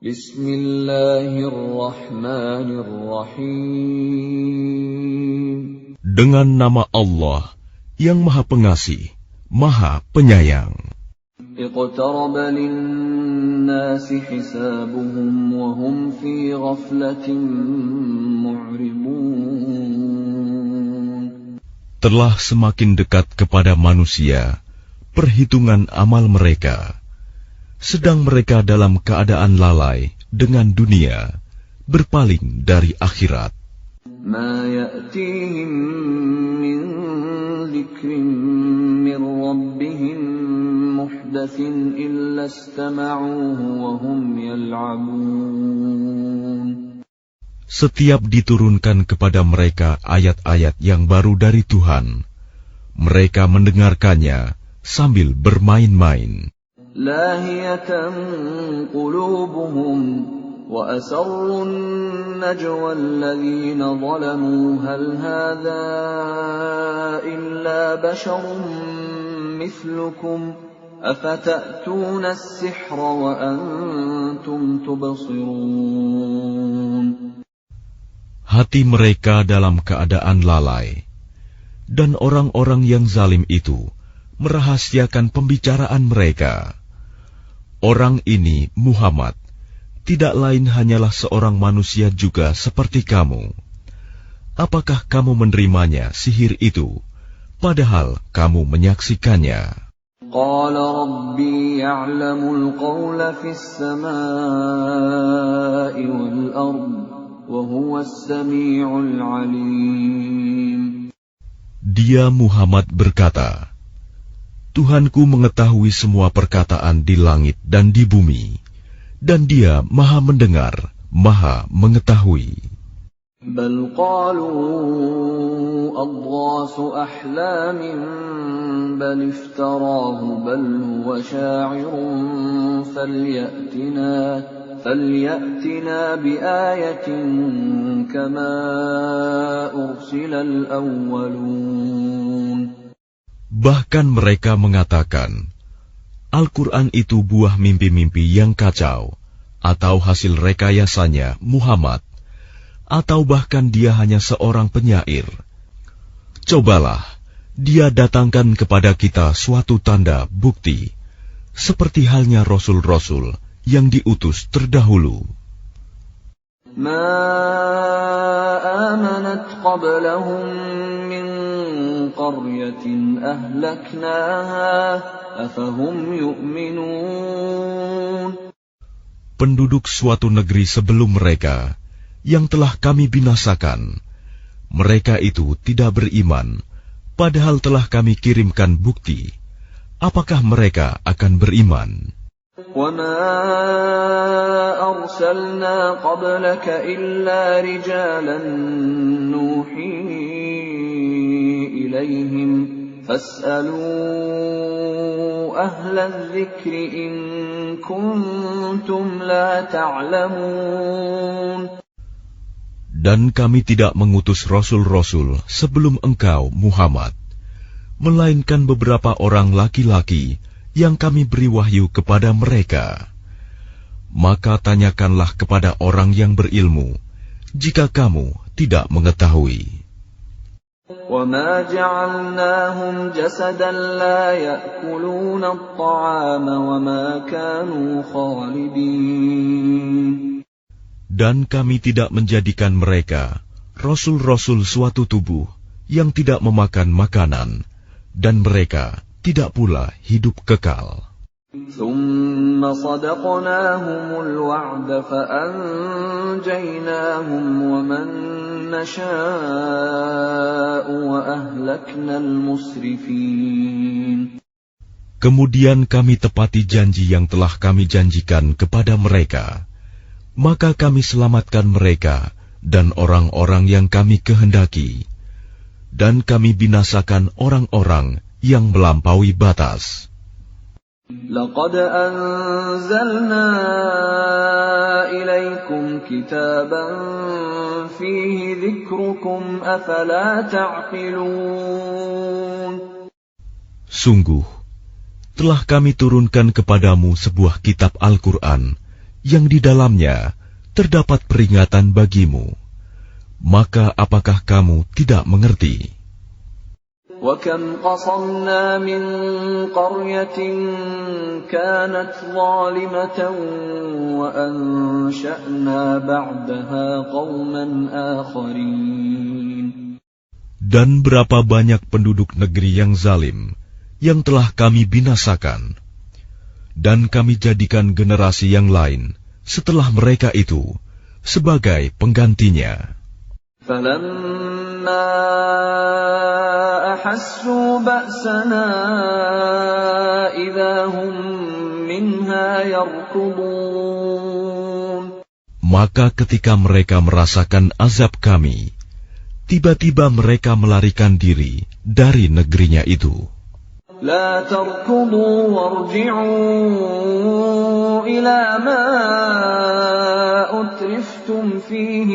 Bismillahirrahmanirrahim. Dengan nama Allah yang Maha Pengasih, Maha Penyayang. Iqtaraba lin-nasi hisabuhum wa hum fi ghaflatin mu'ridun. Telah semakin dekat kepada manusia perhitungan amal mereka, sedang mereka dalam keadaan lalai dengan dunia, berpaling dari akhirat. Ma ya'tihim min dzikrin min rabbihim muhdatsin illa istama'uhu wa hum yal'abun. Setiap diturunkan kepada mereka ayat-ayat yang baru dari Tuhan, mereka mendengarkannya sambil bermain-main. Lahiyatan qulubuhum wa asarrun najwa alladhina zalamu hal hadha illa basharun mithlukum afata'tuna as-sihra wa antum tubsirun. Hati mereka dalam keadaan lalai, dan orang-orang yang zalim itu merahasiakan pembicaraan mereka. Orang ini, Muhammad, tidak lain hanyalah seorang manusia juga seperti kamu. Apakah kamu menerimanya sihir itu, padahal kamu menyaksikannya? Qala Rabbi ya'lamul qawla fis samaa'i wal ard, wa huwas sami'ul 'alim. Dia Muhammad berkata, Tuhanku mengetahui semua perkataan di langit dan di bumi, dan Dia Maha mendengar, Maha mengetahui. Bal qalu adghasu ahlamin bal iftarahu bal huwa sya'irun falyatina biayatin kama ursilal awwalun. Bahkan mereka mengatakan, Al-Quran itu buah mimpi-mimpi yang kacau, atau hasil rekayasanya Muhammad, atau bahkan dia hanya seorang penyair. Cobalah, dia datangkan kepada kita suatu tanda bukti, seperti halnya Rasul-Rasul yang diutus terdahulu. Ma amanat qablahum min qaryatin ahlaknaha afahum yu'minun. Penduduk suatu negeri sebelum mereka yang telah kami binasakan, mereka itu tidak beriman, padahal telah kami kirimkan bukti. Apakah mereka akan beriman? وَمَا أَرْسَلْنَا قَبْلَكَ إِلَّا رِجَالًا نُوحِي إِلَيْهِمْ فَاسْأَلُوا أَهْلَ الذِّكْرِ إِن كُنتُمْ لَا تَعْلَمُونَ. Dan kami tidak mengutus rasul-rasul sebelum engkau, Muhammad, melainkan beberapa orang laki-laki yang kami beri wahyu kepada mereka. Maka tanyakanlah kepada orang yang berilmu, jika kamu tidak mengetahui. وَمَا جَعَلْنَاهُمْ جَسَدًا لَا يَأْكُلُونَ الطَّعَامَ وَمَا كَانُوا خَالِدِينَ. Dan kami tidak menjadikan mereka, rasul-rasul suatu tubuh, yang tidak memakan makanan, dan mereka tidak pula hidup kekal. ثُمَّ صَدَقْنَاهُمُ الْوَعْدَ فَأَنْجَيْنَاهُمْ وَمَنْ نَشَاءُ وَأَهْلَكْنَا الْمُسْرِفِينَ. Kemudian kami tepati janji yang telah kami janjikan kepada mereka, maka kami selamatkan mereka dan orang-orang yang kami kehendaki, dan kami binasakan orang-orang yang melampaui batas. لَقَدْ أَنزَلْنَا إِلَيْكُمْ كِتَابًا فِيهِ ذِكْرُكُمْ أَفَلَا تَعْقِلُونَ. Sungguh, telah kami turunkan kepadamu sebuah kitab Al-Quran yang di dalamnya terdapat peringatan bagimu. Maka apakah kamu tidak mengerti? وَكَمْ قَصَمْنَا مِنْ قَرْيَةٍ كَانَتْ ظَالِمَةً وَأَنْشَأْنَا بَعْدَهَا قَوْمًا آخَرِينَ. Dan berapa banyak penduduk negeri yang zalim yang telah kami binasakan, dan kami jadikan generasi yang lain setelah mereka itu sebagai penggantinya. فَلَمَّا أَحَسُّوا بَأْسَنَا إِذَا هُمْ مِنْهَا يَرْكُضُونَ. Maka ketika mereka merasakan azab kami, tiba-tiba mereka melarikan diri dari negerinya itu. لا تركضوا وارجعوا إلى ما أترفتم فيه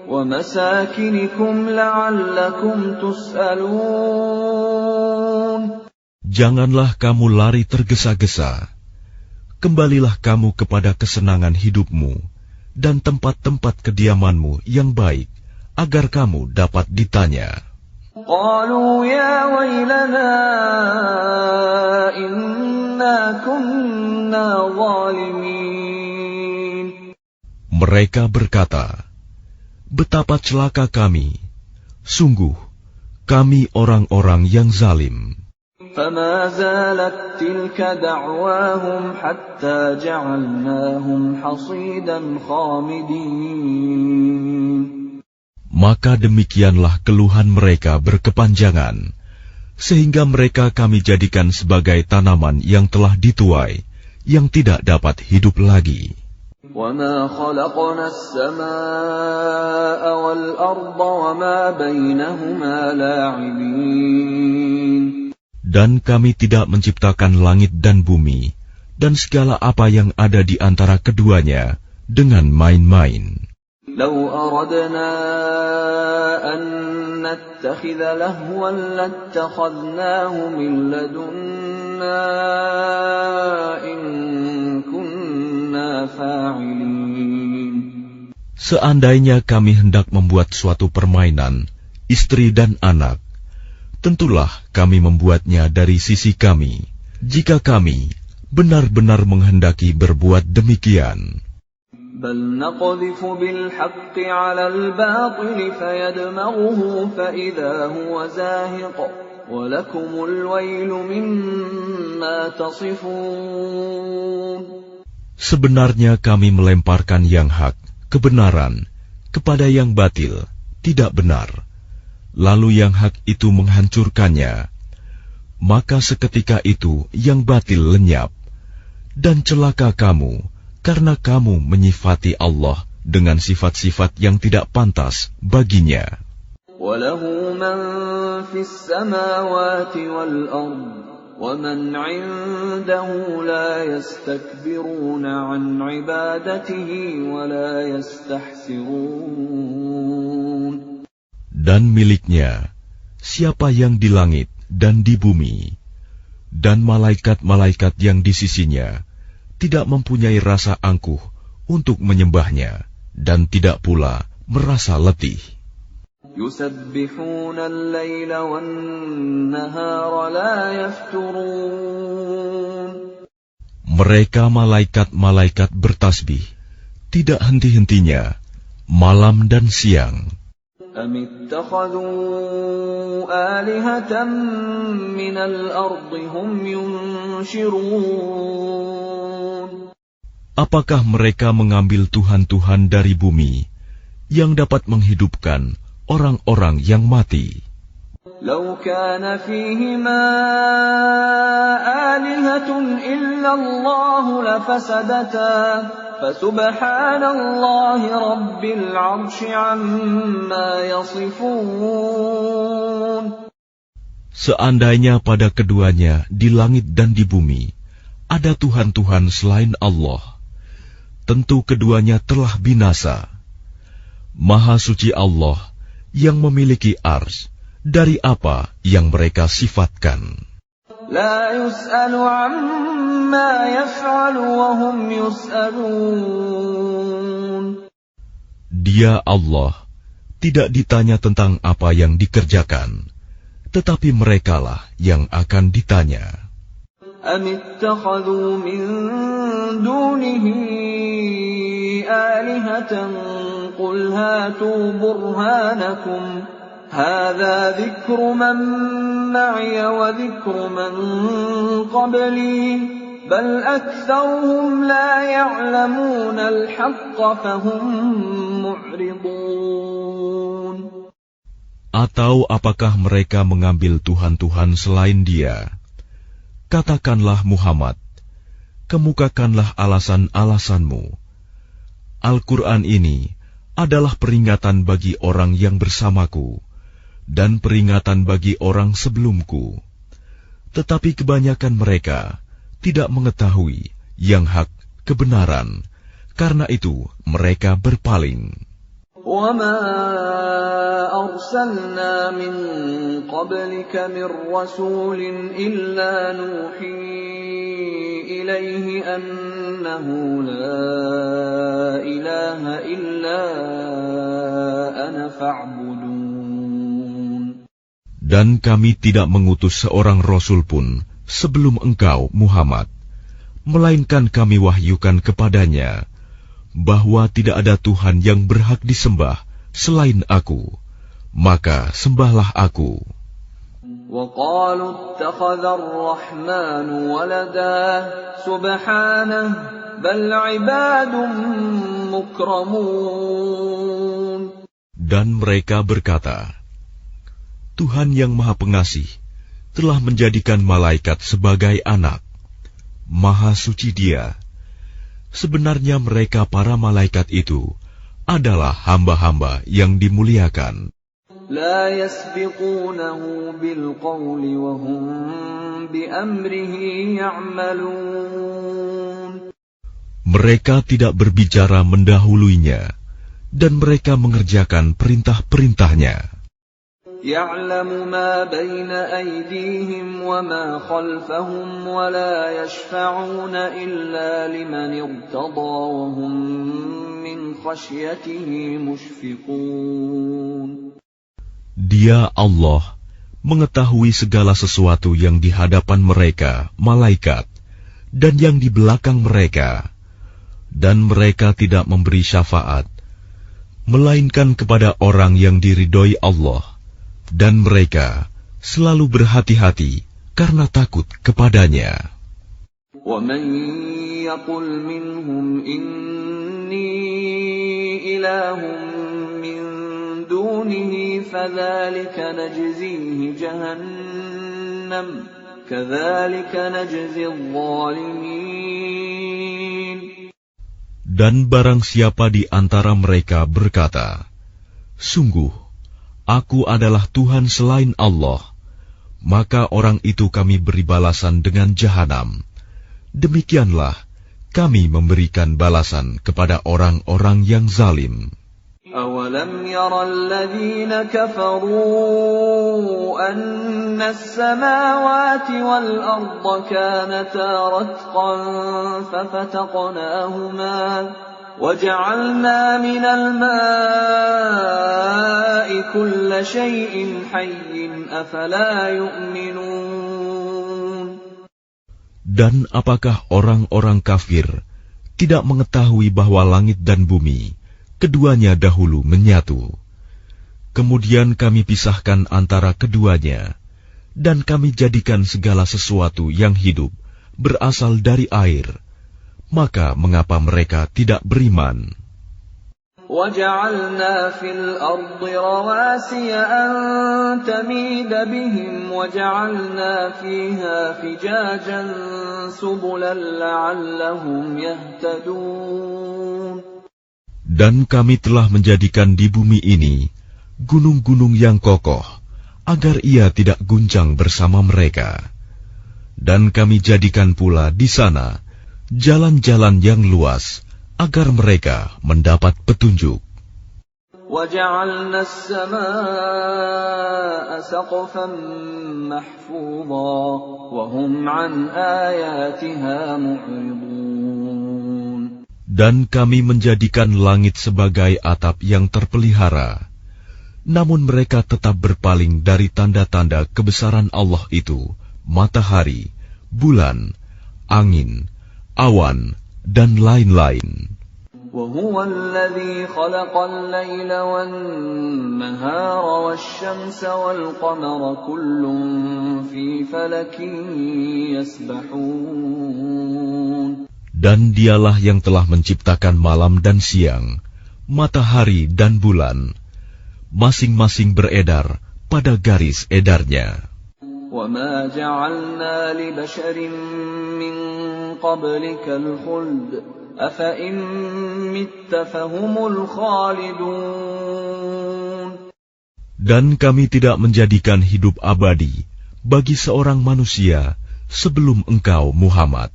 ومساكنكم لعلكم تسألون. Janganlah kamu lari tergesa-gesa. Kembalilah kamu kepada kesenangan hidupmu dan tempat-tempat kediamanmu yang baik, agar kamu dapat ditanya. قالوا يا ويلنا إنا كنا ظالمين. Mereka berkata, betapa celaka kami, sungguh kami orang-orang yang zalim. فما زالت تلك دعواهم حتى جعلناهم حصيدا خامدين. Maka demikianlah keluhan mereka berkepanjangan, sehingga mereka kami jadikan sebagai tanaman yang telah dituai, yang tidak dapat hidup lagi. وَمَا خَلَقْنَا السَّمَاءَ وَالْأَرْضَ وَمَا بَيْنَهُمَا لَاعِبِينَ. Dan kami tidak menciptakan langit dan bumi, dan segala apa yang ada di antara keduanya, dengan main-main. لو أردنا أن نتخذ لهوا لاتخذناه من لدنا إن كنا فاعلين. Seandainya kami hendak membuat suatu permainan, istri dan anak, tentulah kami membuatnya dari sisi kami, jika kami benar-benar menghendaki berbuat demikian. بل نقذف بالحق على الباطل فيدمغه فإذا هو زاهق ولكم الويل مما تصفون. Sebenarnya kami melemparkan yang hak, kebenaran, kepada yang batil, tidak benar. Lalu yang hak itu menghancurkannya. Maka seketika itu yang batil lenyap. Dan celaka kamu, karena kamu menyifati Allah dengan sifat-sifat yang tidak pantas baginya. وَلَهُ مَنْ فِي السَّمَاوَاتِ وَالْأَرْضِ وَمَنْ عِنْدَهُ لَا يَسْتَكْبِرُونَ عَنْ عِبَادَتِهِ وَلَا يَسْتَحْسِرُونَ. Dan miliknya siapa yang di langit dan di bumi, dan malaikat-malaikat yang di sisinya tidak mempunyai rasa angkuh untuk menyembahnya, dan tidak pula merasa letih. يُسَبِّحُونَ اللَّيْلَ وَالنَّهَارَ لَا يَفْتُرُونَ. Mereka malaikat-malaikat bertasbih, tidak henti-hentinya, malam dan siang. أَمِ اتَّخَذُوا آلِهَةً مِّنَ الْأَرْضِ هُمْ يُنْشِرُونَ. Apakah mereka mengambil tuhan-tuhan dari bumi yang dapat menghidupkan orang-orang yang mati? لو كان فيهما آلهة إلا الله لفسدتا فسبحان الله رب العرش عما يصفون. Seandainya pada keduanya di langit dan di bumi ada Tuhan-Tuhan selain Allah, tentu keduanya telah binasa. Maha suci Allah yang memiliki ars dari apa yang mereka sifatkan. لا يسأل عما يفعل وهم يسألون. Dia Allah tidak ditanya tentang apa yang dikerjakan, tetapi merekalah yang akan ditanya. أم اتخذوا من دونه آلهة قل هاتوا برهانكم هذا ذكر من معي وذكر من قبلي بل أكثرهم لا يعلمون الحق فهم معرضون. Atau apakah mereka mengambil Tuhan-Tuhan selain Dia? Katakanlah Muhammad, kemukakanlah alasan-alasanmu. Al-Quran ini adalah peringatan bagi orang yang bersamaku dan peringatan bagi orang sebelumku. Tetapi kebanyakan mereka tidak mengetahui yang hak kebenaran, karena itu mereka berpaling. وَمَا أَرْسَلْنَا مِن قَبْلِكَ مِن رَّسُولٍ إِلَّا نُوحِي إِلَيْهِ أَنَّهُ لَا إِلَٰهَ إِلَّا أَنَا فَاعْبُدُونِ. Dan kami tidak mengutus seorang rasul pun sebelum engkau, Muhammad, melainkan kami wahyukan kepadanya bahwa tidak ada Tuhan yang berhak disembah selain Aku, maka sembahlah Aku. وَقَالُوا اتَّخَذَ الرَّحْمَنُ وَلَدًا سُبْحَانَهُ بَلْ عِبَادٌ مُكْرَمُونَ. Dan mereka berkata, Tuhan yang Maha Pengasih telah menjadikan malaikat sebagai anak. Maha suci Dia. Sebenarnya mereka para malaikat itu adalah hamba-hamba yang dimuliakan. لا يسبقونه بالقول وهم بأمره يعملون. Mereka tidak berbicara mendahuluinya, dan mereka mengerjakan perintah-perintahnya. يعلم ما بين أيديهم وما خلفهم ولا يشفعون إلا لمن ارتضى وهم من خشيته مشفقون. Dia Allah mengetahui segala sesuatu yang di hadapan mereka, malaikat, dan yang di belakang mereka, dan mereka tidak memberi syafaat, melainkan kepada orang yang diridhoi Allah. Dan mereka selalu berhati-hati karena takut kepadanya. وَمَن يَقُلْ مِنْهُمْ إِنِّي إِلَٰهٌ مِّن دُونِهِ فَذَلِكَ نَجْزِيهِ جَهَنَّمَ كَذَلِكَ نَجْزِي الظَّالِمِينَ. Dan barang siapa di antara mereka berkata, sungguh, Aku adalah Tuhan selain Allah, maka orang itu kami beri balasan dengan jahanam. Demikianlah kami memberikan balasan kepada orang-orang yang zalim. أَوَلَمْ يَرَ الَّذِينَ كَفَرُوا أَنَّ السَّمَاوَاتِ وَالْأَرْضَ كَانَتَا رَتْقًا فَفَتَقْنَاهُمَا وَجَعَلْنَا مِنَ الْمَاءِ كُلَّ شَيْءٍ حَيٍّ أَفَلَا يُؤْمِنُونَ. Dan apakah orang-orang kafir tidak mengetahui bahwa langit dan bumi keduanya dahulu menyatu? Kemudian kami pisahkan antara keduanya, dan kami jadikan segala sesuatu yang hidup berasal dari air. Maka mengapa mereka tidak beriman? وَجَعَلْنَا فِي الْأَرْضِ رَوَاسِيَ أَن تَمِيدَ بِهِمْ وَجَعَلْنَا فِيهَا فِجَاجًا سُبُلًا لَعَلَّهُمْ يَهْتَدُونَ. Dan kami telah menjadikan di bumi ini gunung-gunung yang kokoh, agar ia tidak guncang bersama mereka. Dan kami jadikan pula di sana jalan-jalan yang luas, agar mereka mendapat petunjuk. وَجَعَلْنَا السَّمَاءَ سَقْفًا مَحْفُوظًا وَهُمْ عَنْ آيَاتِهَا مُعْرِضُونَ. Dan kami menjadikan langit sebagai atap yang terpelihara, namun mereka tetap berpaling dari tanda-tanda kebesaran Allah itu, matahari, bulan, angin, awan, dan lain-lain. وَهُوَ الَّذِي خَلَقَ اللَّيْلَ وَالنَّهَارَ وَالشَّمْسَ وَالْقَمَرَ كُلٌّ فِي فَلَكٍ يَسْبَحُونَ. Dan dialah yang telah menciptakan malam dan siang, matahari dan bulan, masing-masing beredar pada garis edarnya. وَمَا جَعَلْنَا لِبَشَرٍ مِّن قَبْلِكَ الْخُلْدَ أَفَإِن مِّتَّ فَهُمُ الْخَالِدُونَ. Dan kami tidak menjadikan hidup abadi bagi seorang manusia sebelum engkau, Muhammad.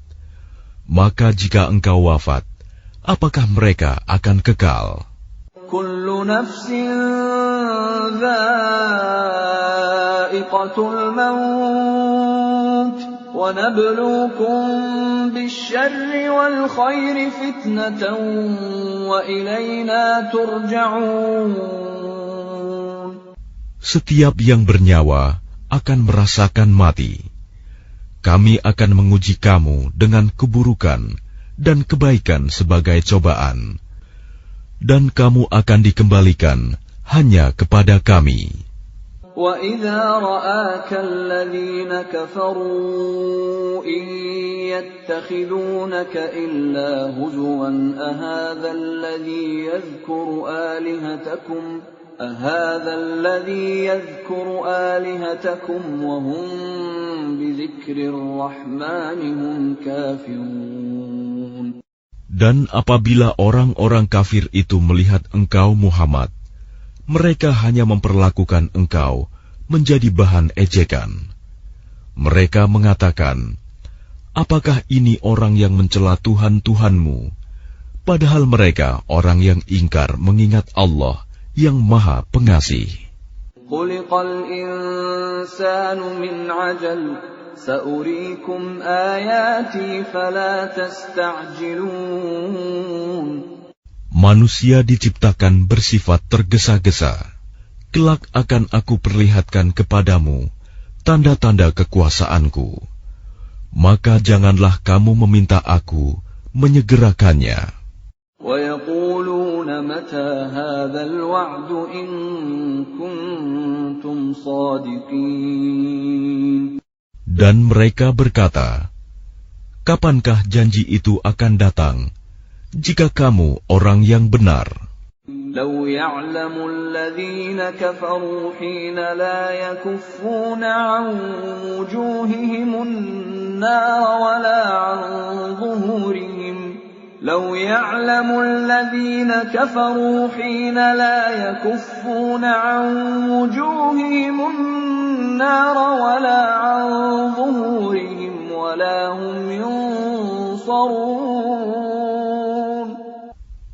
Maka jika engkau wafat, apakah mereka akan kekal? Kullu nafsin dha'iqatul maut wa nabluukum bisyarri wal khairi fitnatan wa ilayna turja'un. Setiap yang bernyawa akan merasakan mati. Kami akan menguji kamu dengan keburukan dan kebaikan sebagai cobaan. Dan kamu akan dikembalikan hanya kepada kami. وَإِذَا رَآكَ الَّذِينَ كَفَرُوا إِن يَتَّخِذُونَكَ إِلَّا هُزُوًا أَهَذَا الَّذِي يَذْكُرُ آلِهَتَكُمْ وَهُمْ بِذِكْرِ الرَّحْمَنِ هُمْ كَافِرُونَ. Dan apabila orang-orang kafir itu melihat engkau, Muhammad, mereka hanya memperlakukan engkau menjadi bahan ejekan. Mereka mengatakan, apakah ini orang yang mencela Tuhan-Tuhanmu? Padahal mereka orang yang ingkar mengingat Allah yang Maha Pengasih. Khuliqal insanu min ajal, sa'uriikum ayati fala tasta'jilun. Manusia diciptakan bersifat tergesa-gesa. Kelak akan aku perlihatkan kepadamu tanda-tanda kekuasaanku. Maka janganlah kamu meminta aku menyegerakannya. وَيَقُولُونَ مَتَى هَذَا الْوَعْدُ إِن كُنتُمْ صَادِقِينَ. Dan mereka berkata, kapankah janji itu akan datang, jika kamu orang yang benar? لَوْ يَعْلَمُ الَّذِينَ كَفَرُوا حِينَ لَا يَكُفُّونَ عَنْ وُجُوهِهِمُ النَّارَ وَلَا عَنْ ظُهُورِهِمْ لَوْ يَعْلَمُ الَّذِينَ كَفَرُوا حِينَ لَا يَكُفُّونَ عَنْ وُجُوهِهِمُ النَّارَ وَلَا عَنْ ظُهُورِهِمْ وَلَا هُمْ يُنصَرُونَ.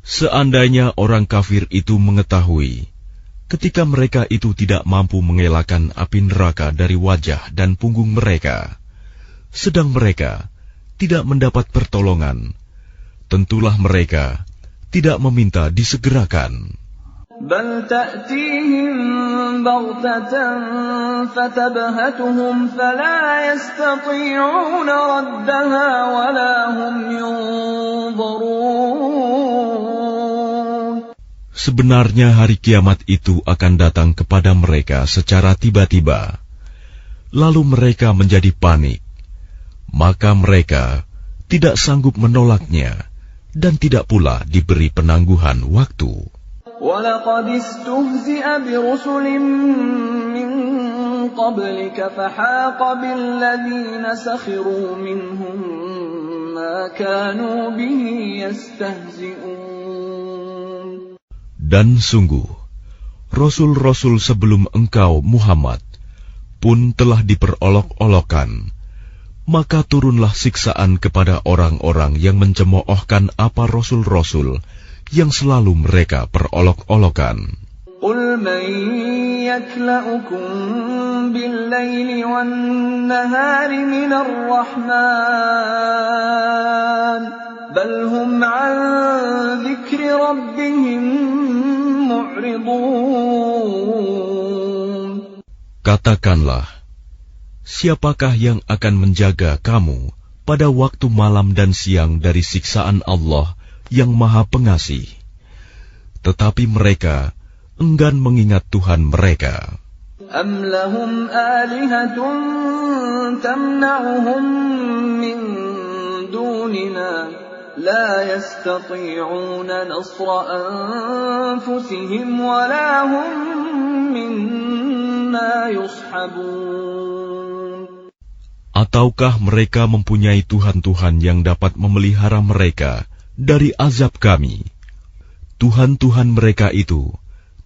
Seandainya orang kafir itu mengetahui, ketika mereka itu tidak mampu mengelakkan api neraka dari wajah dan punggung mereka, sedang mereka tidak mendapat pertolongan, tentulah mereka tidak meminta disegerakan. Bal ta'tihim baghtatan fatabhatuhum fala yastati'una raddaha wala hum yunzarun. Sebenarnya hari kiamat itu akan datang kepada mereka secara tiba-tiba, lalu mereka menjadi panik, maka mereka tidak sanggup menolaknya dan tidak pula diberi penangguhan waktu. وَلَقَدِ اسْتُهْزِئَ بِرُسُلٍ مِّن قَبْلِكَ فَحَاقَ بِالَّذِينَ سَخِرُوا مِنْهُم مَّا كَانُوا بِهِ يَسْتَهْزِئُونَ. Dan sungguh, Rasul-Rasul sebelum engkau, Muhammad, pun telah diperolok-olokkan. Maka turunlah siksaan kepada orang-orang yang mencemoohkan apa Rasul-Rasul yang selalu mereka perolok-olokan. قل من يكلأكم بالليل والنهار من الرحمن بل هم عن ذكر ربهم معرضون. Katakanlah, siapakah yang akan menjaga kamu pada waktu malam dan siang dari siksaan Allah yang Maha Pengasih? Tetapi mereka enggan mengingat Tuhan mereka. Am lahum alihatun tamna'uhum min dunina la yastati'una nasra anfusihim wa la hum minna yushabun. Ataukah mereka mempunyai Tuhan-Tuhan yang dapat memelihara mereka dari azab kami? Tuhan-Tuhan mereka itu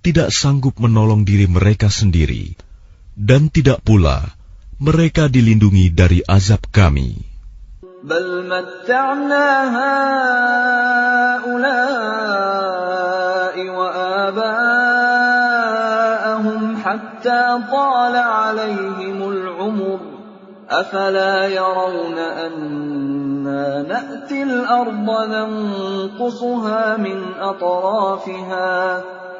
tidak sanggup menolong diri mereka sendiri, dan tidak pula mereka dilindungi dari azab kami. Bal matta'na ha'ula'i wa aba'ahum hatta tala 'alaihimul 'umur afala yarawna anna na'til arda nanqusuha min atrafiha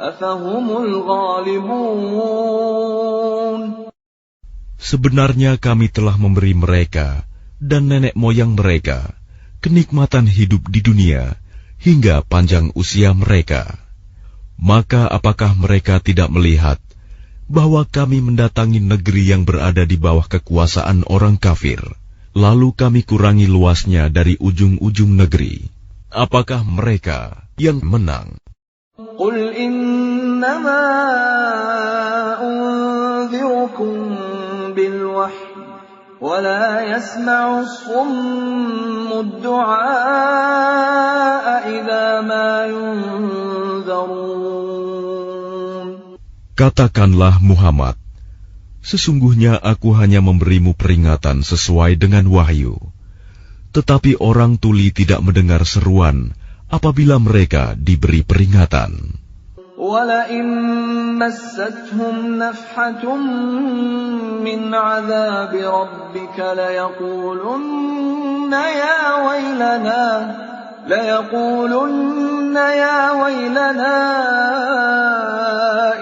afahumul ghalibun. Sebenarnya kami telah memberi mereka dan nenek moyang mereka kenikmatan hidup di dunia hingga panjang usia mereka. Maka apakah mereka tidak melihat bahwa kami mendatangi negeri yang berada di bawah kekuasaan orang kafir, lalu kami kurangi luasnya dari ujung-ujung negeri? Apakah mereka yang menang? Qul innama unzirukum bil wahyi wa la yasma'u as-summu ad-du'a idza ma yunzarun. Katakanlah Muhammad, sesungguhnya aku hanya memberimu peringatan sesuai dengan wahyu. Tetapi orang tuli tidak mendengar seruan apabila mereka diberi peringatan. وَلَئِن مَّسَّتْهُمْ نَفْحَةٌ مِّنْ عَذَابِ رَبِّكَ لَيَقُولُنَّ يَا وَيْلَنَا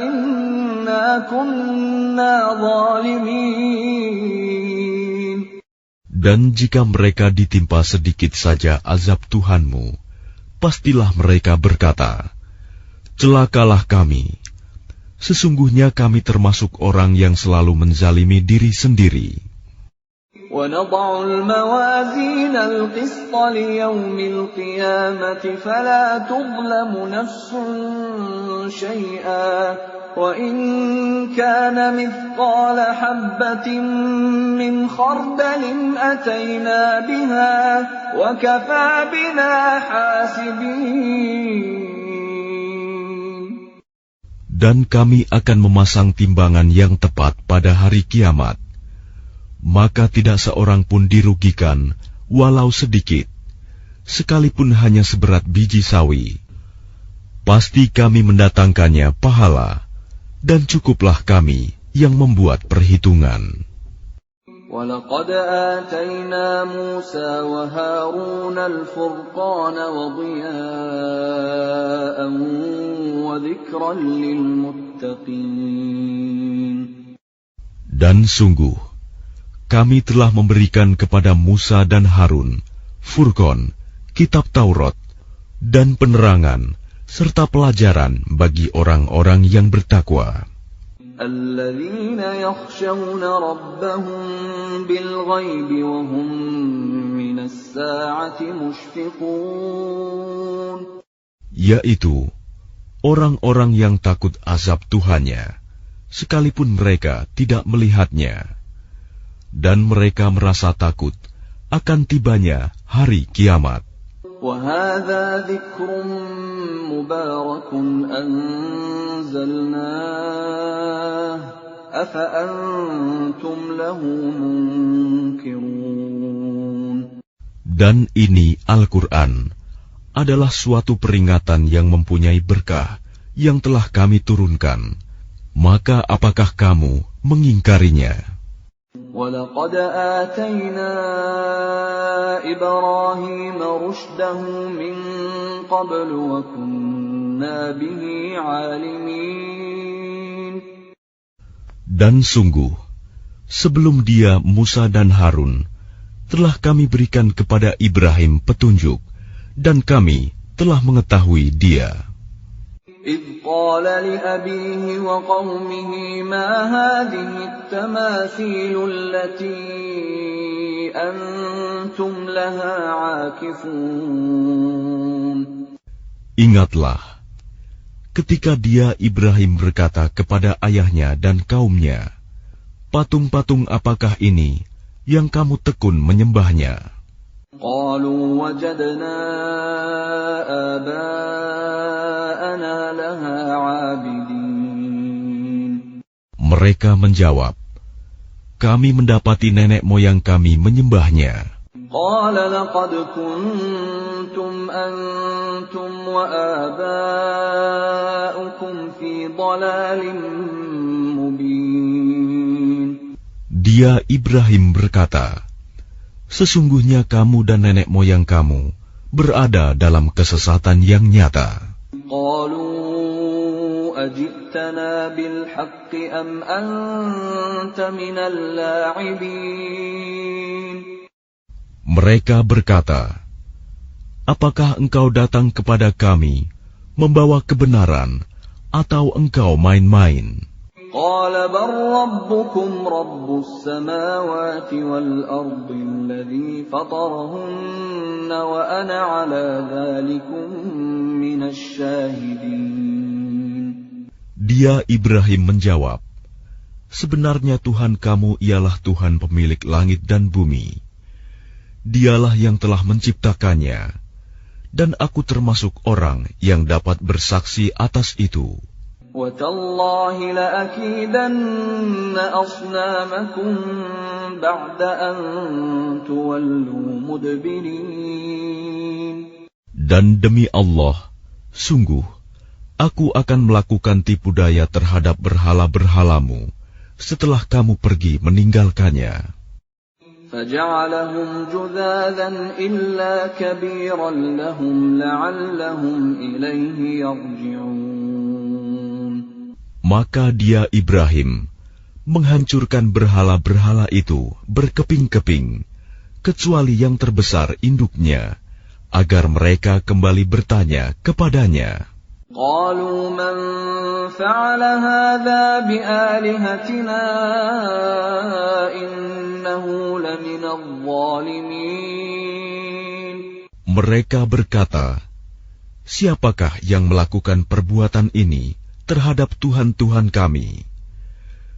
إِنَّا كُنَّا ظَالِمِينَ. Dan jika mereka ditimpa sedikit saja azab Tuhanmu, pastilah mereka berkata, celakalah kami. Sesungguhnya kami termasuk orang yang selalu menzalimi diri sendiri. وَنَضَعُ الْمَوَازِينَ الْقِسْطَ لِيَوْمِ الْقِيَامَةِ فَلَا تُظْلَمُ نَفْسٌ شَيْئًا وَإِنْ كَانَ مِثْقَالَ حَبَّةٍ مِّنْ خَرْدَلٍ أَتَيْنَا بِهَا وَكَفَى بِنَا حَاسِبِينَ. Dan kami akan memasang timbangan yang tepat pada hari kiamat. Maka tidak seorang pun dirugikan, walau sedikit, sekalipun hanya seberat biji sawi. Pasti kami mendatangkannya pahala, dan cukuplah kami yang membuat perhitungan. وَلَقَدْ آتَيْنَا مُوسَى وَهَارُونَ الْفُرْقَانَ وَضِيَاءً وَذِكْرًا لِّلْمُتَّقِينَ. Dan sungguh, kami telah memberikan kepada Musa dan Harun Furqan, kitab Taurat, dan penerangan, serta pelajaran bagi orang-orang yang bertakwa. Alladzina yakhshawna rabbahum bil ghaibi wa hum minas sa'ati mushfiqun. Yaitu orang-orang yang takut azab Tuhannya, sekalipun mereka tidak melihatnya. Dan mereka merasa takut akan tibanya hari kiamat. وَهَذَا ذِكْرٌ مُبَارَكٌ أَنزَلْنَاهُ أَفَأَنْتُمْ لَهُ مُنْكِرُونَ. Dan ini Al-Quran adalah suatu peringatan yang mempunyai berkah yang telah kami turunkan, maka apakah kamu mengingkarinya? وَلَقَدْ آتَيْنَا إِبْرَاهِيمَ رُشْدَهُ مِنْ قَبْلُ وَكُنَّا بِهِ عَالِمِينَ. Dan sungguh, sebelum dia Musa dan Harun, telah kami berikan kepada Ibrahim petunjuk, dan kami telah mengetahui dia. إِذْ قَالَ لِأَبِيهِ وَقَوْمِهِ مَا هَذِهِ التَّمَاثِيلُ الَّتِي أَنْتُمْ لَهَا عَاكِفُونَ. Ingatlah, ketika dia Ibrahim berkata kepada ayahnya dan kaumnya, patung-patung apakah ini yang kamu tekun menyembahnya? قَالُوا وَجَدْنَا آبَاءَنَا لَهَا عَابِدِينَ. Mereka menjawab, kami mendapati nenek moyang kami menyembahnya. قَالَ لَقَدْ كُنْتُمْ أَنْتُمْ وَآبَاؤُكُمْ فِي ضَلَالٍ مُبِينٍ. Dia Ibrahim berkata, sesungguhnya kamu dan nenek moyang kamu berada dalam kesesatan yang nyata. قَالُوا أَجِئْتَنَا بِالْحَقِّ أَمْ أَنْتَ مِنَ اللَّاعِبِينَ. Mereka berkata, apakah engkau datang kepada kami membawa kebenaran atau engkau main-main? قَالَ بَلْ رَبُّكُمْ رَبُّ السَّمَاوَاتِ وَالْأَرْضِ الَّذِي فَطَرَهُنَّ وَأَنَا عَلَى ذَلِكُمْ مِنَ الشَّاهِدِينَ. Dia Ibrahim menjawab, sebenarnya Tuhan kamu ialah Tuhan pemilik langit dan bumi. Dialah yang telah menciptakannya, dan aku termasuk orang yang dapat bersaksi atas itu. وَتَاللَّهِ لَأَكِيدَنَّ أَصْنَامَكُمْ بَعْدَ أَن تُوَلُّوا مُدْبِرِينَ. Dan demi Allah, sungguh, aku akan melakukan tipu daya terhadap berhala-berhalamu setelah kamu pergi meninggalkannya. فَجَعَلَهُمْ جُذَاذًا إِلَّا كَبِيرًا لَهُمْ لَعَلَّهُمْ إِلَيْهِ يَرْجِعُونَ. Maka dia Ibrahim menghancurkan berhala-berhala itu berkeping-keping, kecuali yang terbesar induknya, agar mereka kembali bertanya kepadanya. قَالُوا مَنْ فَعَلَ هَذَا بِآلِهَتِنَا إِنَّهُ لَمِنَ الظَّالِمِينَ. Mereka berkata, siapakah yang melakukan perbuatan ini terhadap Tuhan-Tuhan kami?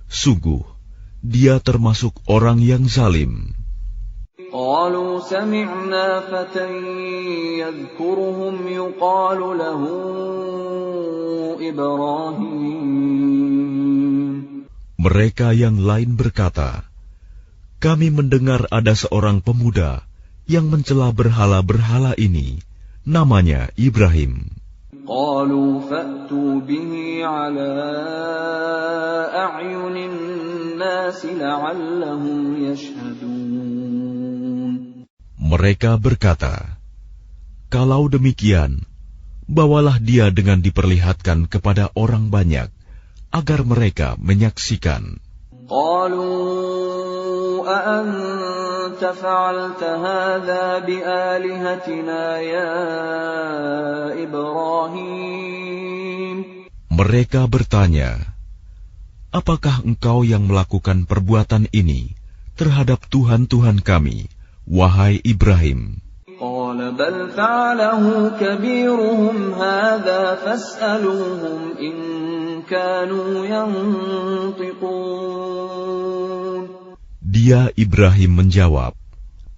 Sungguh, dia termasuk orang yang zalim. قَالُوا سَمِعْنَا فَتًى يَذْكُرُهُمْ يُقَالُ لَهُ إِبْرَاهِيمُ. Mereka yang lain berkata, kami mendengar ada seorang pemuda yang mencela berhala-berhala ini, namanya Ibrahim. قَالُوا فَأْتُوا بِهِ عَلَىٰ أَعْيُنِ النَّاسِ لَعَلَّهُمْ يَشْهَدُونَ. Mereka berkata, kalau demikian, bawalah dia dengan diperlihatkan kepada orang banyak, agar mereka menyaksikan. قَالُوا أَأَنْتَ فَعَلْتَ هَذَا بِآلِهَتِنَا يَا إِبْرَاهِيمُ. Mereka bertanya, apakah engkau yang melakukan perbuatan ini terhadap Tuhan-Tuhan kami, wahai Ibrahim? قَالَ بَلْ فَعَلَهُ كَبِيرُهُمْ هَذَا فَاسْأَلُوهُمْ إِن كَانُوا يَنطِقُونَ. Dia Ibrahim menjawab,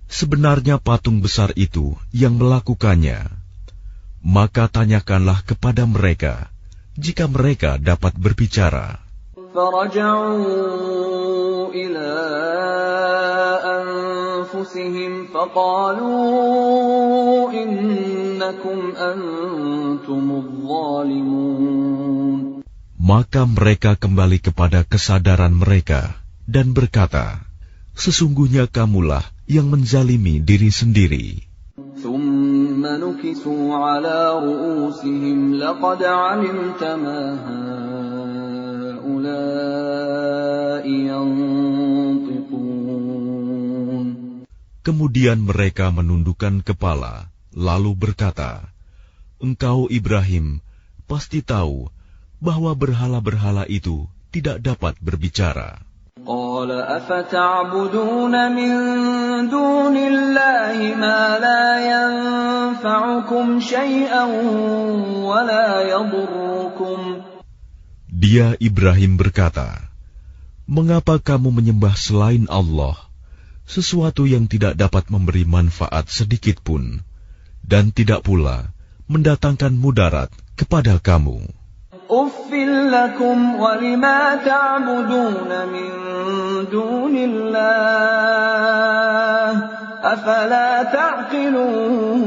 sebenarnya patung besar itu yang melakukannya. Maka tanyakanlah kepada mereka, jika mereka dapat berbicara. فَرَجَعُوا إِلَىٰ أنفسهم فقالوا إنكم أنتم الظالمون. Maka mereka kembali kepada kesadaran mereka dan berkata, sesungguhnya kamulah yang menzalimi diri sendiri. ثم نكسوا على رؤوسهم لقد علمت ما هؤلاء ينطقون. Kemudian mereka menundukkan kepala, lalu berkata, engkau Ibrahim pasti tahu bahwa berhala-berhala itu tidak dapat berbicara. قال أفتعبدون من دون الله ما لا ينفعكم شيئا ولا يضركم. Dia Ibrahim berkata, mengapa kamu menyembah selain Allah sesuatu yang tidak dapat memberi manfaat sedikit pun dan tidak pula mendatangkan mudarat kepada kamu? Uffil lakum wa lima ta'buduna min dunillah afala ta'qilun.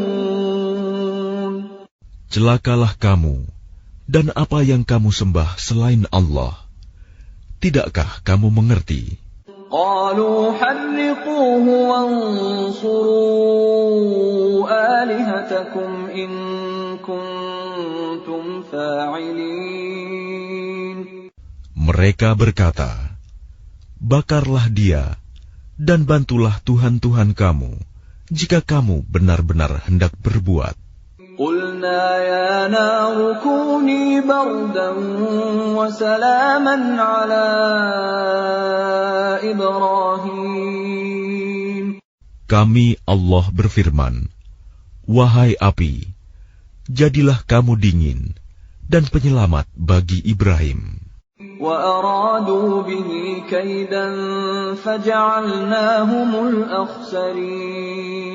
Celakalah kamu dan apa yang kamu sembah selain Allah. Tidakkah kamu mengerti? Qalu harriquhu wansuru alihatakum in kuntum fa'ilin. Mereka berkata, bakarlah dia dan bantulah Tuhan-Tuhan kamu jika kamu benar-benar hendak berbuat. Qulna ya naru kuni bardan wa salaman ala Ibrahim. Kami Allah berfirman, wahai api, jadilah kamu dingin dan penyelamat bagi Ibrahim. Wa aradu bihi kaidan faja'alnahumul akhsarin.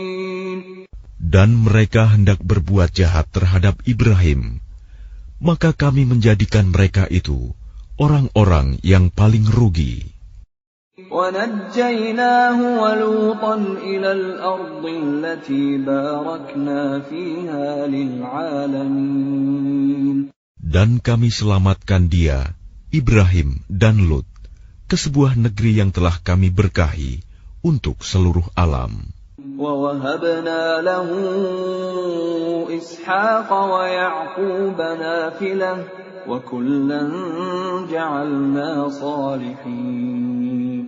Dan mereka hendak berbuat jahat terhadap Ibrahim, maka kami menjadikan mereka itu orang-orang yang paling rugi. وَنَجَّيْنَاهُ وَلُوطًا إِلَى الْأَرْضِ الَّتِي بَارَكْنَا فِيهَا لِلْعَالَمِينَ. Dan kami selamatkan dia, Ibrahim dan Lut, ke sebuah negeri yang telah kami berkahi untuk seluruh alam. وَوَهَبْنَا لَهُ إِسْحَاقَ وَيَعْقُوبَ نَافِلَةً وَكُلًّا جَعَلْنَا صَالِحِينَ.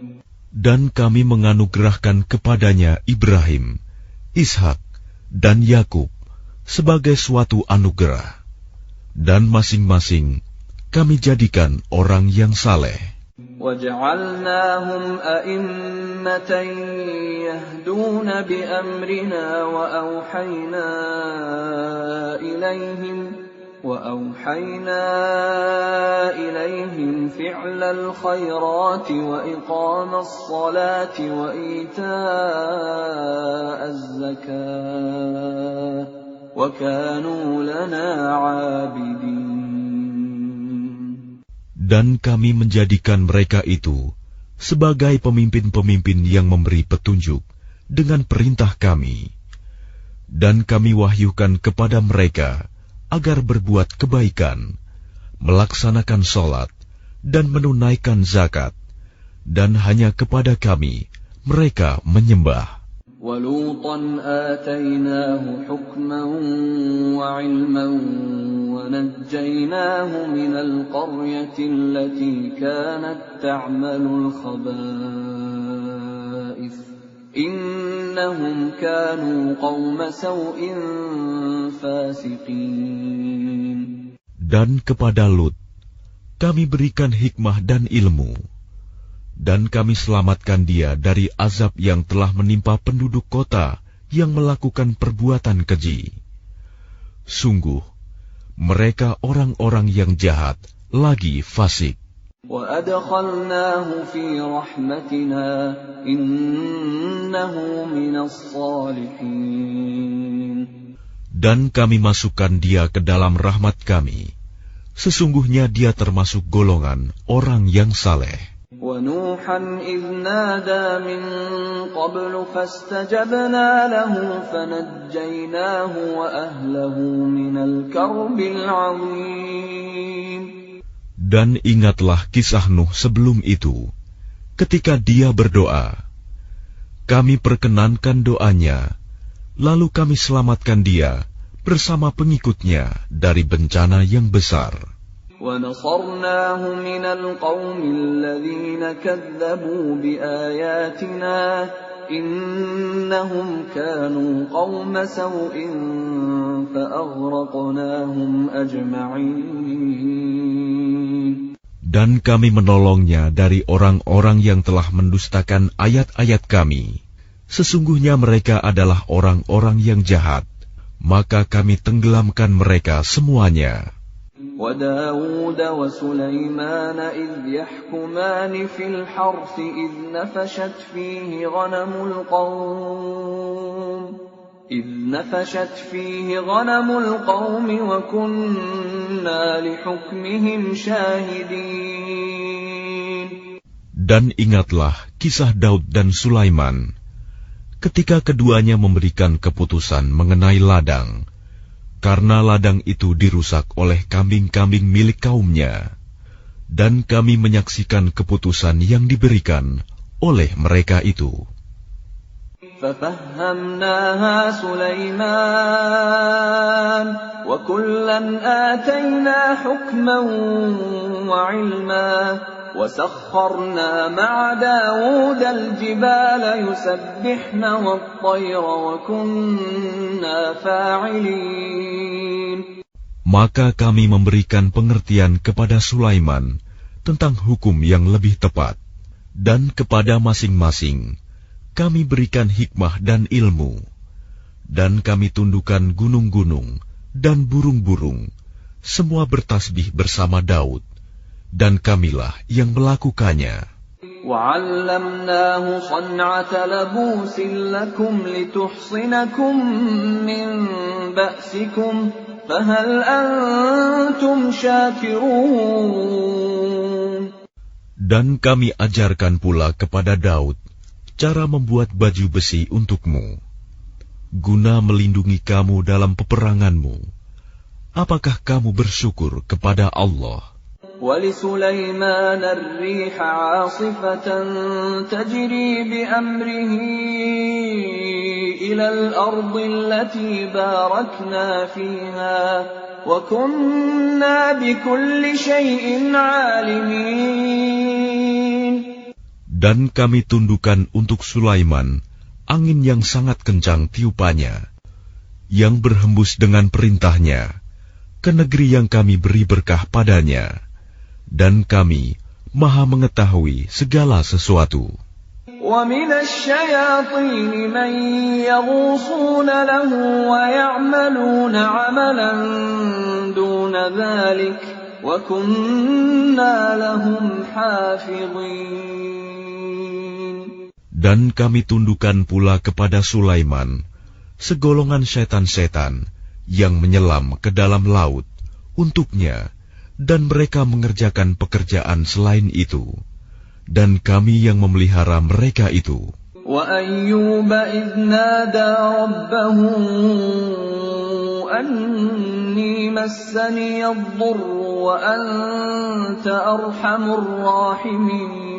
Dan kami menganugerahkan kepadanya Ibrahim, Ishak, dan Yakub sebagai suatu anugerah, dan masing-masing kami jadikan orang yang saleh. وَجَعَلْنَاهُمْ أَئِمَّةً يَهْدُونَ بِأَمْرِنَا وَأَوْحَيْنَا إِلَيْهِمْ فِعْلَ الْخَيْرَاتِ وَإِقَامَ الصَّلَاةِ وَإِيتَاءَ الزَّكَاةِ وَكَانُوا لَنَا عَابِدِينَ. Dan kami menjadikan mereka itu sebagai pemimpin-pemimpin yang memberi petunjuk dengan perintah kami. Dan kami wahyukan kepada mereka agar berbuat kebaikan, melaksanakan sholat, dan menunaikan zakat. Dan hanya kepada kami mereka menyembah. وَلُوطًا آتَيْنَاهُ حُكْمًا وَعِلْمًا وَنَجَّيْنَاهُ مِنَ الْقَرْيَةِ الَّتِي كَانَتْ تَعْمَلُ الْخَبَائِثَ إِنَّهُمْ كَانُوا قَوْمَ سَوْءٍ فَاسِقِينَ. Dan kepada Lut kami berikan hikmah dan ilmu, dan kami selamatkan dia dari azab yang telah menimpa penduduk kota yang melakukan perbuatan keji. Sungguh, mereka orang-orang yang jahat lagi fasik. وَأَدْخَلْنَاهُ فِي رَحْمَتِنَا إِنَّهُ مِنَ الصَّالِحِينَ. Dan kami masukkan dia ke dalam rahmat kami. Sesungguhnya dia termasuk golongan orang yang saleh. وَنُوحًا إِذْ نَادَى مِن قَبْلُ فَاسْتَجَبْنَا لَهُ فَنَجَّيْنَاهُ وَأَهْلَهُ مِنَ الْكَرْبِ الْعَظِيمِ. Dan ingatlah kisah Nuh sebelum itu, ketika dia berdoa. Kami perkenankan doanya, lalu kami selamatkan dia bersama pengikutnya dari bencana yang besar. وَنَصَرْنَاهُ مِنَ الْقَوْمِ الَّذِينَ كَذَّبُوا بِآيَاتِنَا إِنَّهُمْ كَانُوا قَوْمَ سَوْءٍ فَأَغْرَقْنَاهُمْ أَجْمَعِينَ. Dan kami menolongnya dari orang-orang yang telah mendustakan ayat-ayat kami. Sesungguhnya mereka adalah orang-orang yang jahat, maka kami tenggelamkan mereka semuanya. وَدَاوُودَ وَسُلَيْمَانَ إِذْ يَحْكُمَانِ فِي الْحَرْثِ إِذْ نَفَشَتْ فِيهِ غَنَمُ الْقَوْمِ وَكُنَّا لِحُكْمِهِمْ شَاهِدِينَ. Dan ingatlah kisah Daud dan Sulaiman, ketika keduanya memberikan keputusan mengenai ladang, karena ladang itu dirusak oleh kambing-kambing milik kaumnya, dan kami menyaksikan keputusan yang diberikan oleh mereka itu. فَفَهَّمْنَاهَا سُلَيْمَانَ وَكُلًّا آتَيْنَا حُكْمًا وَعِلْمًا وَسَخَّرْنَا مَعَ دَاوُودَ الْجِبَالَ يُسَبِّحْنَ وَالطَّيْرَ وَكُنَّا فَاعِلِينَ. Maka kami memberikan pengertian kepada Sulaiman tentang hukum yang lebih tepat, dan kepada masing-masing kami berikan hikmah dan ilmu, dan kami tundukkan gunung-gunung dan burung-burung, semua bertasbih bersama Daud, dan kamilah yang melakukannya. وَعَلَّمْنَاهُ صَنْعَةَ لَبُوسٍ لَكُمْ لِتُحْصِنَكُمْ مِنْ بَأْسِكُمْ فَهَلْ أَنْتُمْ شَاكِرُونَ. Dan kami ajarkan pula kepada Daud cara membuat baju besi untukmu, guna melindungi kamu dalam peperanganmu. Apakah kamu bersyukur kepada Allah? وَلِسُلَيْمَانَ الرِّيحَ عَاصِفَةً تَجْرِي بِأَمْرِهِ إِلَى الْأَرْضِ الَّتِي بَارَكْنَا فِيهَا وَكُنَّا بِكُلِّ شَيْءٍ عَالِمِينَ. Dan kami tundukkan untuk Sulaiman angin yang sangat kencang tiupannya, yang berhembus dengan perintahnya ke negeri yang kami beri berkah padanya, dan kami maha mengetahui segala sesuatu. وَمِنَ الشَّيَاطِينِ مَن يَغُوصُونَ لَهُ وَيَعْمَلُونَ عَمَلًا دُونَ ذَلِكَ وَكُنَّا لَهُمْ حَافِظِينَ. Dan kami tundukkan pula kepada Sulaiman segolongan setan-setan yang menyelam ke dalam laut untuknya, dan mereka mengerjakan pekerjaan selain itu, dan kami yang memelihara mereka itu. وَأَيُّوبَ إِذْ نَادَى رَبَّهُ أَنِّي مَسَّنِيَ الضُّرُّ وَأَنْتَ أَرْحَمُ الرَّاحِمِينَ.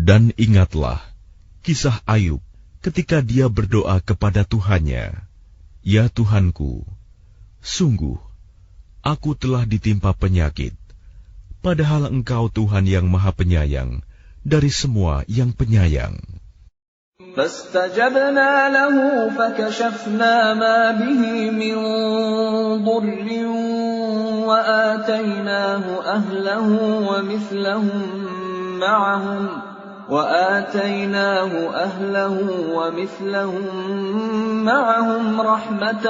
Dan ingatlah kisah Ayub ketika dia berdoa kepada Tuhannya, "Ya Tuhanku, sungguh aku telah ditimpa penyakit, padahal Engkau Tuhan yang Maha Penyayang dari semua yang penyayang." فَاسْتَجَبْنَا لَهُ فَكَشَفْنَا مَا بِهِ مِنْ ضُرٍّ وَآتَيْنَاهُ أَهْلَهُ وَمِثْلَهُم مَّعَهُمْ رَحْمَةً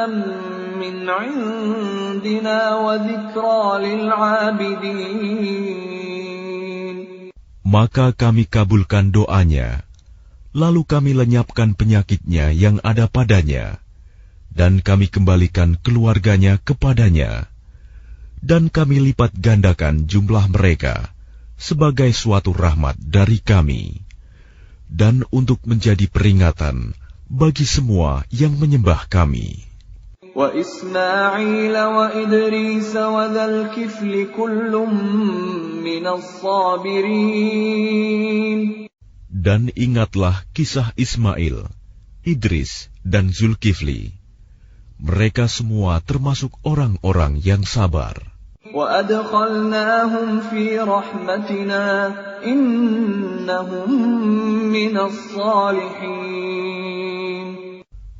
مِّنْ عِندِنَا وَذِكْرَىٰ لِلْعَابِدِينَ. Maka kami kabulkan doanya, lalu kami lenyapkan penyakitnya yang ada padanya, dan kami kembalikan keluarganya kepadanya, dan kami lipat gandakan jumlah mereka sebagai suatu rahmat dari kami, dan untuk menjadi peringatan bagi semua yang menyembah kami. وإسماعيل وإدريس وذا الكفل كل من الصابرين. Dan ingatlah kisah Ismail, Idris, dan Zulkifli. Mereka semua termasuk orang-orang yang sabar. وأدخلناهم في رحمتنا إنهم من الصالحين.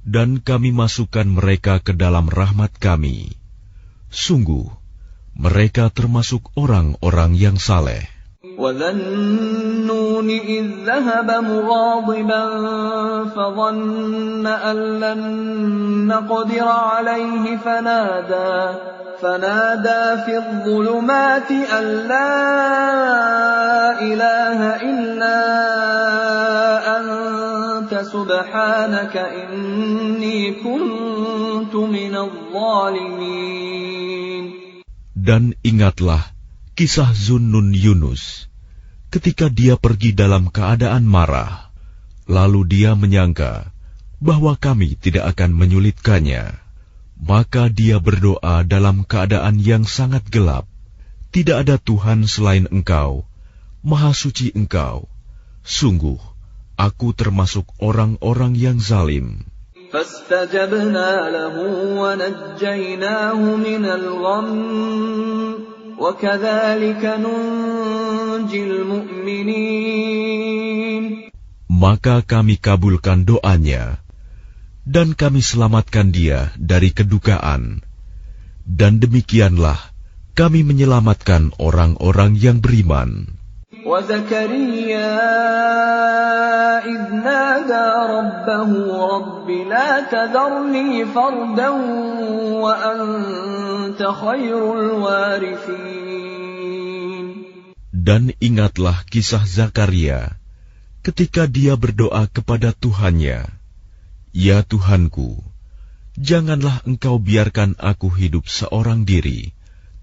Dan kami masukkan mereka ke dalam rahmat kami. Sungguh, mereka termasuk orang-orang yang saleh. وَذَا النُّونِ إِذ ذَهَبَ مُغَاضِبًا فَظَنَّ أَن لَّن نَّقْدِرَ عَلَيْهِ فنادى في الظلمات أن لا إله إلا أنت سبحانك إني كنت من الظالمين. Dan ingatlah kisah Zunnun Yunus, ketika dia pergi dalam keadaan marah, lalu dia menyangka bahwa kami tidak akan menyulitkannya. Maka dia berdoa dalam keadaan yang sangat gelap. Tidak ada Tuhan selain Engkau, Maha Suci Engkau. Sungguh, aku termasuk orang-orang yang zalim. فاستجبنا له ونجيناه من الغم وكذلك ننجي المؤمنين. Maka kami kabulkan doanya, dan kami selamatkan dia dari kedukaan. Dan demikianlah kami menyelamatkan orang-orang yang beriman. وَزَكَرِيَّا إِذْ نَادَى رَبَّهُ رَبِّ لَا تَذَرْنِي فَرْدًا وَأَنْتَ خَيْرُ الْوَارِثِينَ. Dan ingatlah kisah Zakaria ketika dia berdoa kepada Tuhannya, "Ya Tuhanku, janganlah Engkau biarkan aku hidup seorang diri,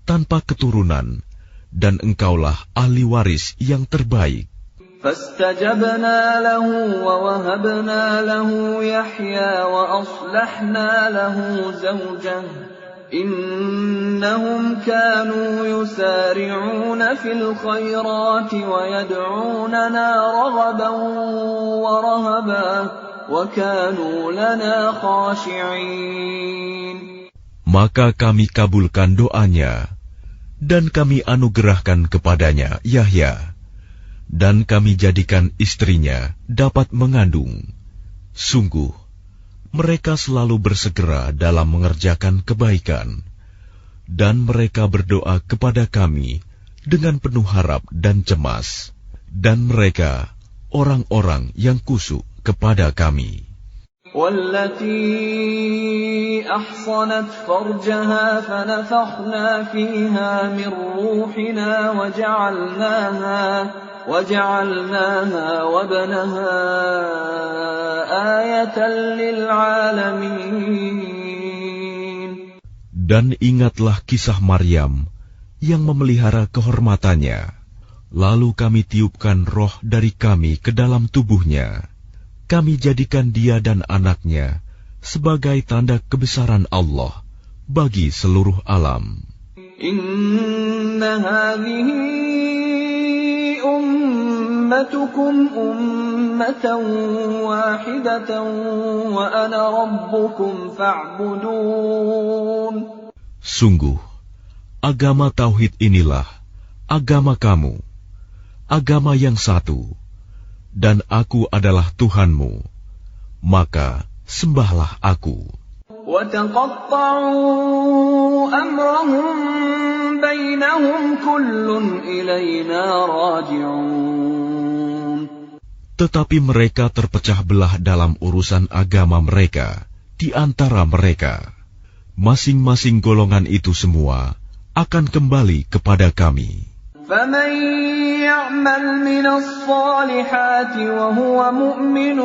tanpa keturunan, dan Engkaulah ahli waris yang terbaik." فَاسْتَجَبْنَا لَهُ وَوَهَبْنَا لَهُ يَحْيَىٰ وَأَصْلَحْنَا لَهُ زَوْجَهُ إِنَّهُمْ كَانُوا يُسَارِعُونَ فِي الْخَيْرَاتِ وَيَدْعُونَنَا رَغَبًا وَرَهَبًا وَكَانُوا لَنَا خَاشِعِينَ. Maka kami kabulkan doanya, dan kami anugerahkan kepadanya Yahya, dan kami jadikan istrinya dapat mengandung. Sungguh, mereka selalu bersegera dalam mengerjakan kebaikan, dan mereka berdoa kepada kami dengan penuh harap dan cemas, dan mereka orang-orang yang kusuk kepada kami. وَالَّتِي أَحْصَنَتْ فَرْجَهَا فَنَفَخْنَا فِيهَا مِنْ رُوحِنَا وَجَعَلْنَاهَا وَابْنَهَا آيَةً لِلْعَالَمِينَ. Dan ingatlah kisah Maryam yang memelihara kehormatannya. Lalu kami tiupkan roh dari kami ke dalam tubuhnya. Kami jadikan dia dan anaknya sebagai tanda kebesaran Allah bagi seluruh alam. Inna hadhihi ummatukum ummatan wahidatan wa ana rabbukum fa'budun. Sungguh, agama tauhid inilah agama kamu, agama yang satu, dan aku adalah Tuhanmu, maka sembahlah aku. Tetapi mereka terpecah belah dalam urusan agama mereka di antara mereka. Masing-masing golongan itu semua akan kembali kepada kami. فَمَنْ يَعْمَلْ مِنَ الصَّالِحَاتِ وَهُوَ مُؤْمِنٌ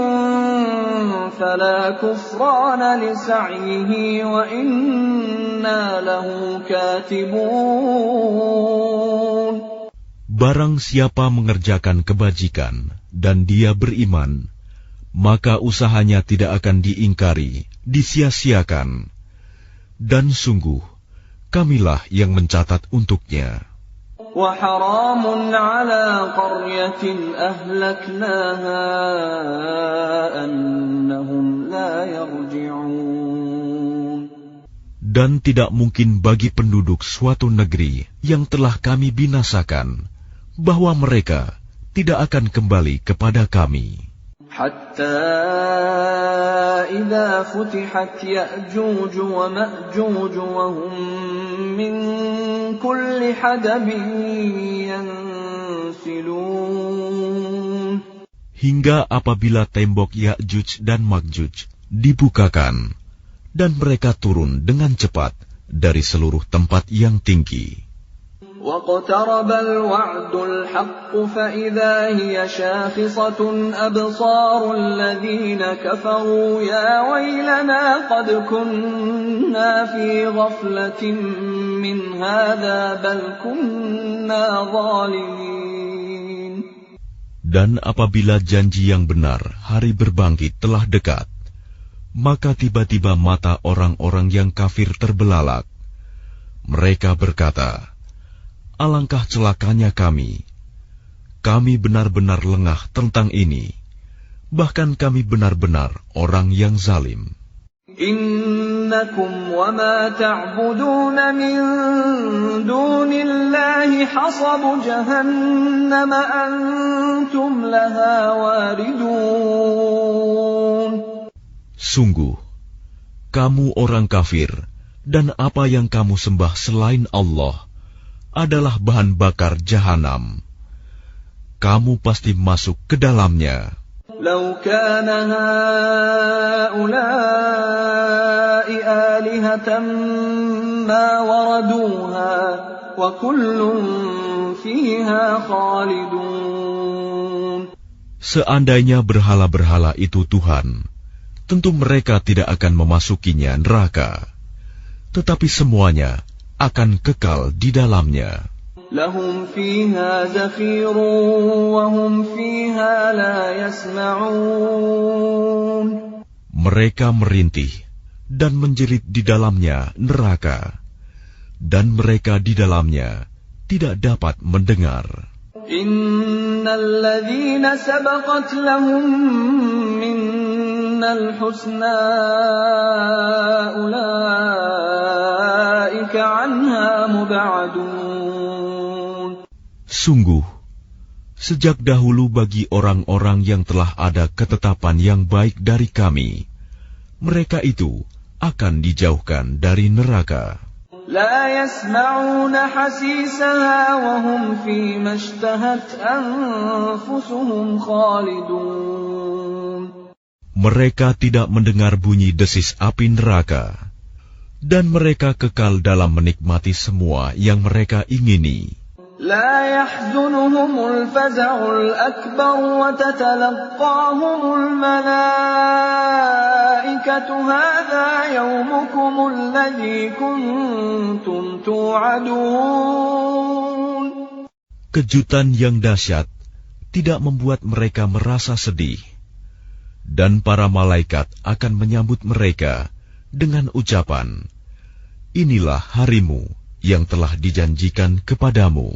فَلَا كُفْرَانَ لِسَعْيِهِ وَإِنَّا لَهُ كَاتِبُونَ. Barang siapa mengerjakan kebajikan dan dia beriman, maka usahanya tidak akan diingkari, disia-siakan. Dan sungguh, kamilah yang mencatat untuknya. وَحَرَامٌ عَلَى قَرْيَةٍ أَهْلَكْنَاهَا أَنَّهُمْ لَا يَرْجِعُونَ. Dan tidak mungkin bagi penduduk suatu negeri yang telah kami binasakan, bahwa mereka tidak akan kembali kepada kami. حَتَّى إِذَا فُتِحَتْ يَأْجُوجُ وَمَأْجُوجُ وَهُمْ مِنْ كُلِّ حَدَبٍ يَنْسِلُونَ. Hingga apabila tembok Ya'juj dan Ma'juj dibukakan, dan mereka turun dengan cepat dari seluruh tempat yang tinggi. وَاقْتَرَبَ الْوَعْدُ الْحَقُّ فَإِذَا هِيَ شَاخِصَةٌ أَبْصَارُ الَّذِينَ كَفَرُوا يَا وَيْلَنَا قَدْ كُنَّا فِي غَفْلَةٍ مِّنْ هَذَا بَلْ كُنَّا ظَالِمِينَ. Dan apabila janji yang benar, hari berbangkit telah dekat, maka tiba-tiba mata orang-orang yang kafir terbelalak. Mereka berkata, alangkah celakanya kami. Kami benar-benar lengah tentang ini. Bahkan kami benar-benar orang yang zalim. Innakum wa ma ta'budun min dunillahi hasabu jahannam antum laha waridun. Sungguh, kamu orang kafir dan apa yang kamu sembah selain Allah adalah bahan bakar jahanam. Kamu pasti masuk ke dalamnya. Lau kana haula'i alihatan ma waraduha wa kullun fiha khalidun. Seandainya berhala-berhala itu Tuhan, tentu mereka tidak akan memasukinya neraka. Tetapi semuanya akan kekal di dalamnya. Lahum fiha zafirun wa hum fiha la yasma'un. Mereka merintih dan menjerit di dalamnya neraka, dan mereka di dalamnya tidak dapat mendengar. Innal ladzina sabaqat lahum minnal husna ulaika anha mub'adun. Sungguh, sejak dahulu bagi orang-orang yang telah ada ketetapan yang baik dari kami, mereka itu akan dijauhkan dari neraka. La yasma'una hasisaha wa hum fi mashtahat anfusuhum khalidun. Mereka tidak mendengar bunyi desis api neraka, dan mereka kekal dalam menikmati semua yang mereka ingini. La yahzunuhumul faza'ul akbar wa tatalaqahumul malaikatu hadha yawmukumul ladzi kuntum tu'adun. Kejutan yang dahsyat tidak membuat mereka merasa sedih, dan para malaikat akan menyambut mereka dengan ucapan, inilah harimu yang telah dijanjikan kepadamu.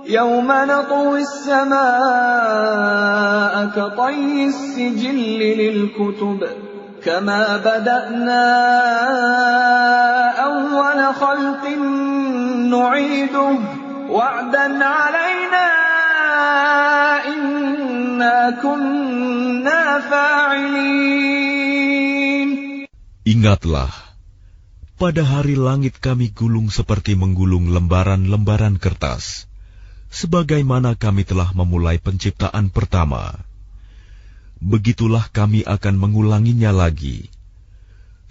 Yawma natwi as-samaa'a katayyi as-sijilli lil-kutub kama bada'na awwala khalqin nu'iduhu wa'dan 'alaina inna kunna fa'ilin. Ingatlah, pada hari langit kami gulung seperti menggulung lembaran-lembaran kertas, sebagaimana kami telah memulai penciptaan pertama. Begitulah kami akan mengulanginya lagi.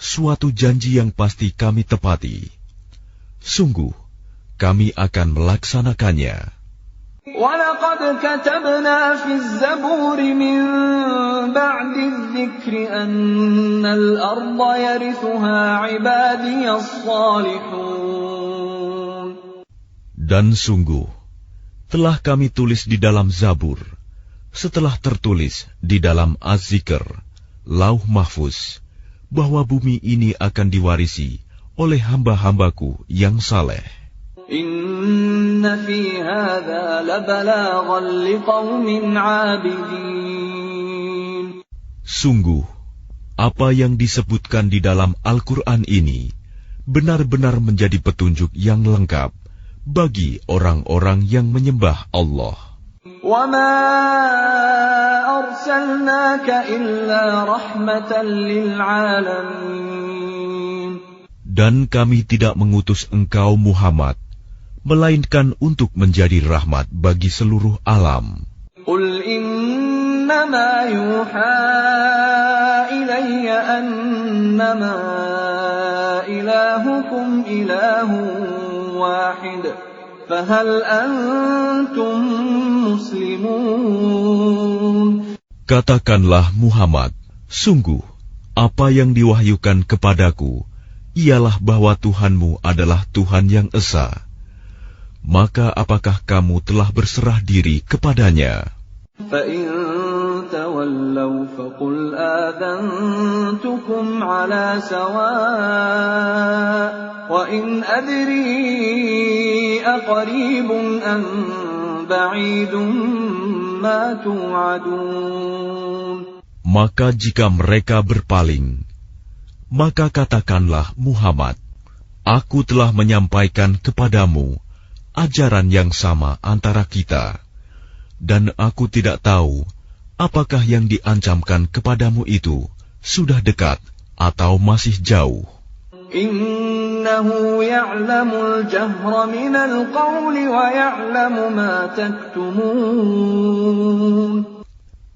Suatu janji yang pasti kami tepati. Sungguh, kami akan melaksanakannya. وَلَقَدْ كَتَبْنَا فِي الزَّبُورِ مِنْ بَعْدِ الذِّكْرِ أَنَّ الْأَرْضَ يَرِثُهَا عِبَادِيَ الصَّالِحُونَ. Dan sungguh, telah kami tulis di dalam Zabur, setelah tertulis di dalam Az-Zikr, Lauh Mahfuz, bahwa bumi ini akan diwarisi oleh hamba-hambaku yang saleh. Inna fi hadza labalaghan liqaumin 'abidin. Sungguh, apa yang disebutkan di dalam Al-Quran ini benar-benar menjadi petunjuk yang lengkap bagi orang-orang yang menyembah Allah. وَمَا أَرْسَلْنَاكَ إِلَّا رَحْمَةً لِلْعَالَمِينَ. Dan kami tidak mengutus engkau Muhammad, melainkan untuk menjadi rahmat bagi seluruh alam. قُلْ إِنَّمَا يُوحَى إِلَيَّ أَنَّمَا إِلَٰهُكُمْ إِلَٰهٌ وَاحِدٌ فَهَلْ أَنْتُمْ مُسْلِمُونَ. Katakanlah Muhammad, sungguh apa yang diwahyukan kepadaku ialah bahwa Tuhanmu adalah Tuhan yang esa. Maka apakah kamu telah berserah diri kepadanya? فَإِن تَوَلَّوْا فَقُلْ آذَنْتُكُمْ عَلَى سَوَاءٍ وَإِنْ أَدْرِي أَقَرِيبٌ أَمْ بَعِيدٌ مَا تُوعَدُونَ. Maka jika mereka berpaling, maka katakanlah Muhammad, aku telah menyampaikan kepadamu ajaran yang sama antara kita, dan aku tidak tahu apakah yang diancamkan kepadamu itu sudah dekat atau masih jauh. Innahu ya'lamul jahra minal qawli wa ya'lamu ma taktumun.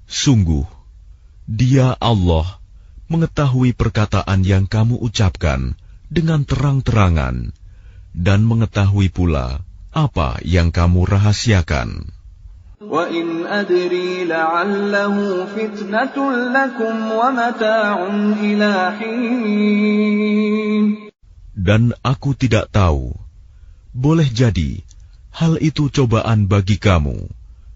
Sungguh, Dia Allah mengetahui perkataan yang kamu ucapkan dengan terang-terangan dan mengetahui pula apa yang kamu rahasiakan. Wa in adri la'allahu fitnatun lakum wa mata'un ila hin. Dan aku tidak tahu, boleh jadi hal itu cobaan bagi kamu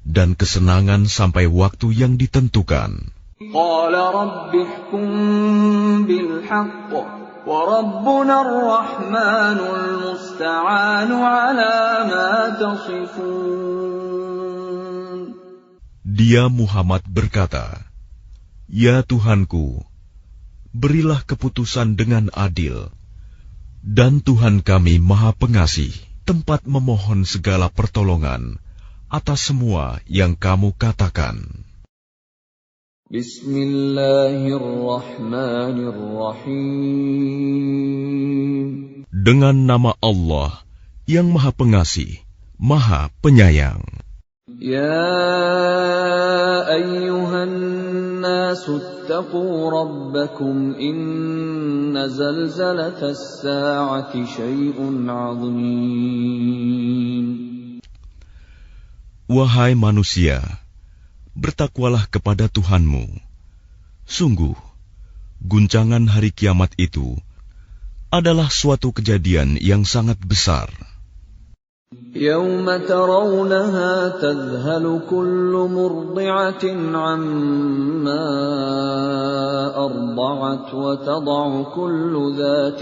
dan kesenangan sampai waktu yang ditentukan. Qala rabbi ihkum bil haqq wa rabbuna ar-rahmanul musta'anu ala ma tasifun. Dia Muhammad berkata, Ya Tuhanku, berilah keputusan dengan adil, dan Tuhan kami Maha Pengasih, tempat memohon segala pertolongan atas semua yang kamu katakan. Bismillahirrahmanirrahim. Dengan nama Allah yang Maha Pengasih, Maha Penyayang. Ya ayyuhan nasu ittaqu rabbakum inna zalzalatas sa'ati syai'un 'azim. Wahai manusia, bertakwalah kepada Tuhanmu. Sungguh, guncangan hari kiamat itu adalah suatu kejadian yang sangat besar. يَوْمَ تَرَوْنَهَا تَذْهَلُ كُلُّ مُرْضِعَةٍ عَمَّا أَرْضَعَتْ وَتَضَعُ كُلُّ ذَاتِ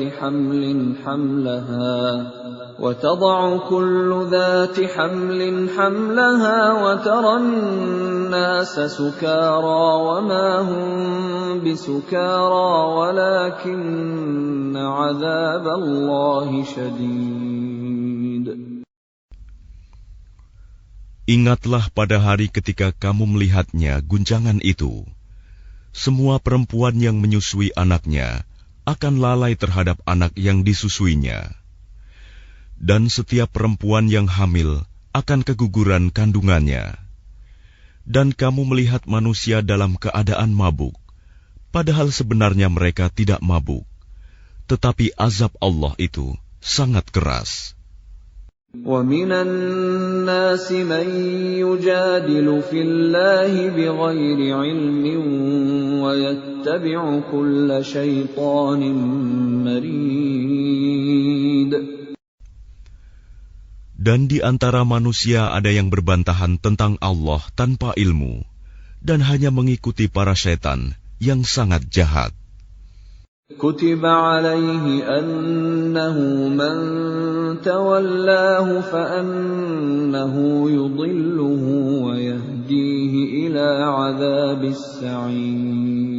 حَمْلٍ حَمْلَهَا وَتَرَى النَّاسَ سُكَارَى وَمَا هُمْ بِسُكَارَى وَلَكِنَّ عَذَابَ اللَّهِ شَدِيدٌ. Ingatlah pada hari ketika kamu melihatnya guncangan itu. Semua perempuan yang menyusui anaknya akan lalai terhadap anak yang disusuinya. Dan setiap perempuan yang hamil akan keguguran kandungannya. Dan kamu melihat manusia dalam keadaan mabuk, padahal sebenarnya mereka tidak mabuk. Tetapi azab Allah itu sangat keras. وَمِنَ النَّاسِ مَن يُجَادِلُ فِي اللَّهِ بِغَيْرِ عِلْمٍ وَيَتَّبِعُ كُلَّ شَيْطَانٍ مَرِيدٍ. Dan di antara manusia ada yang berbantahan tentang Allah tanpa ilmu, dan hanya mengikuti para setan yang sangat jahat. كتب عليه أنه من تولاه فأنه يضله ويهديه إلى عذاب السعير.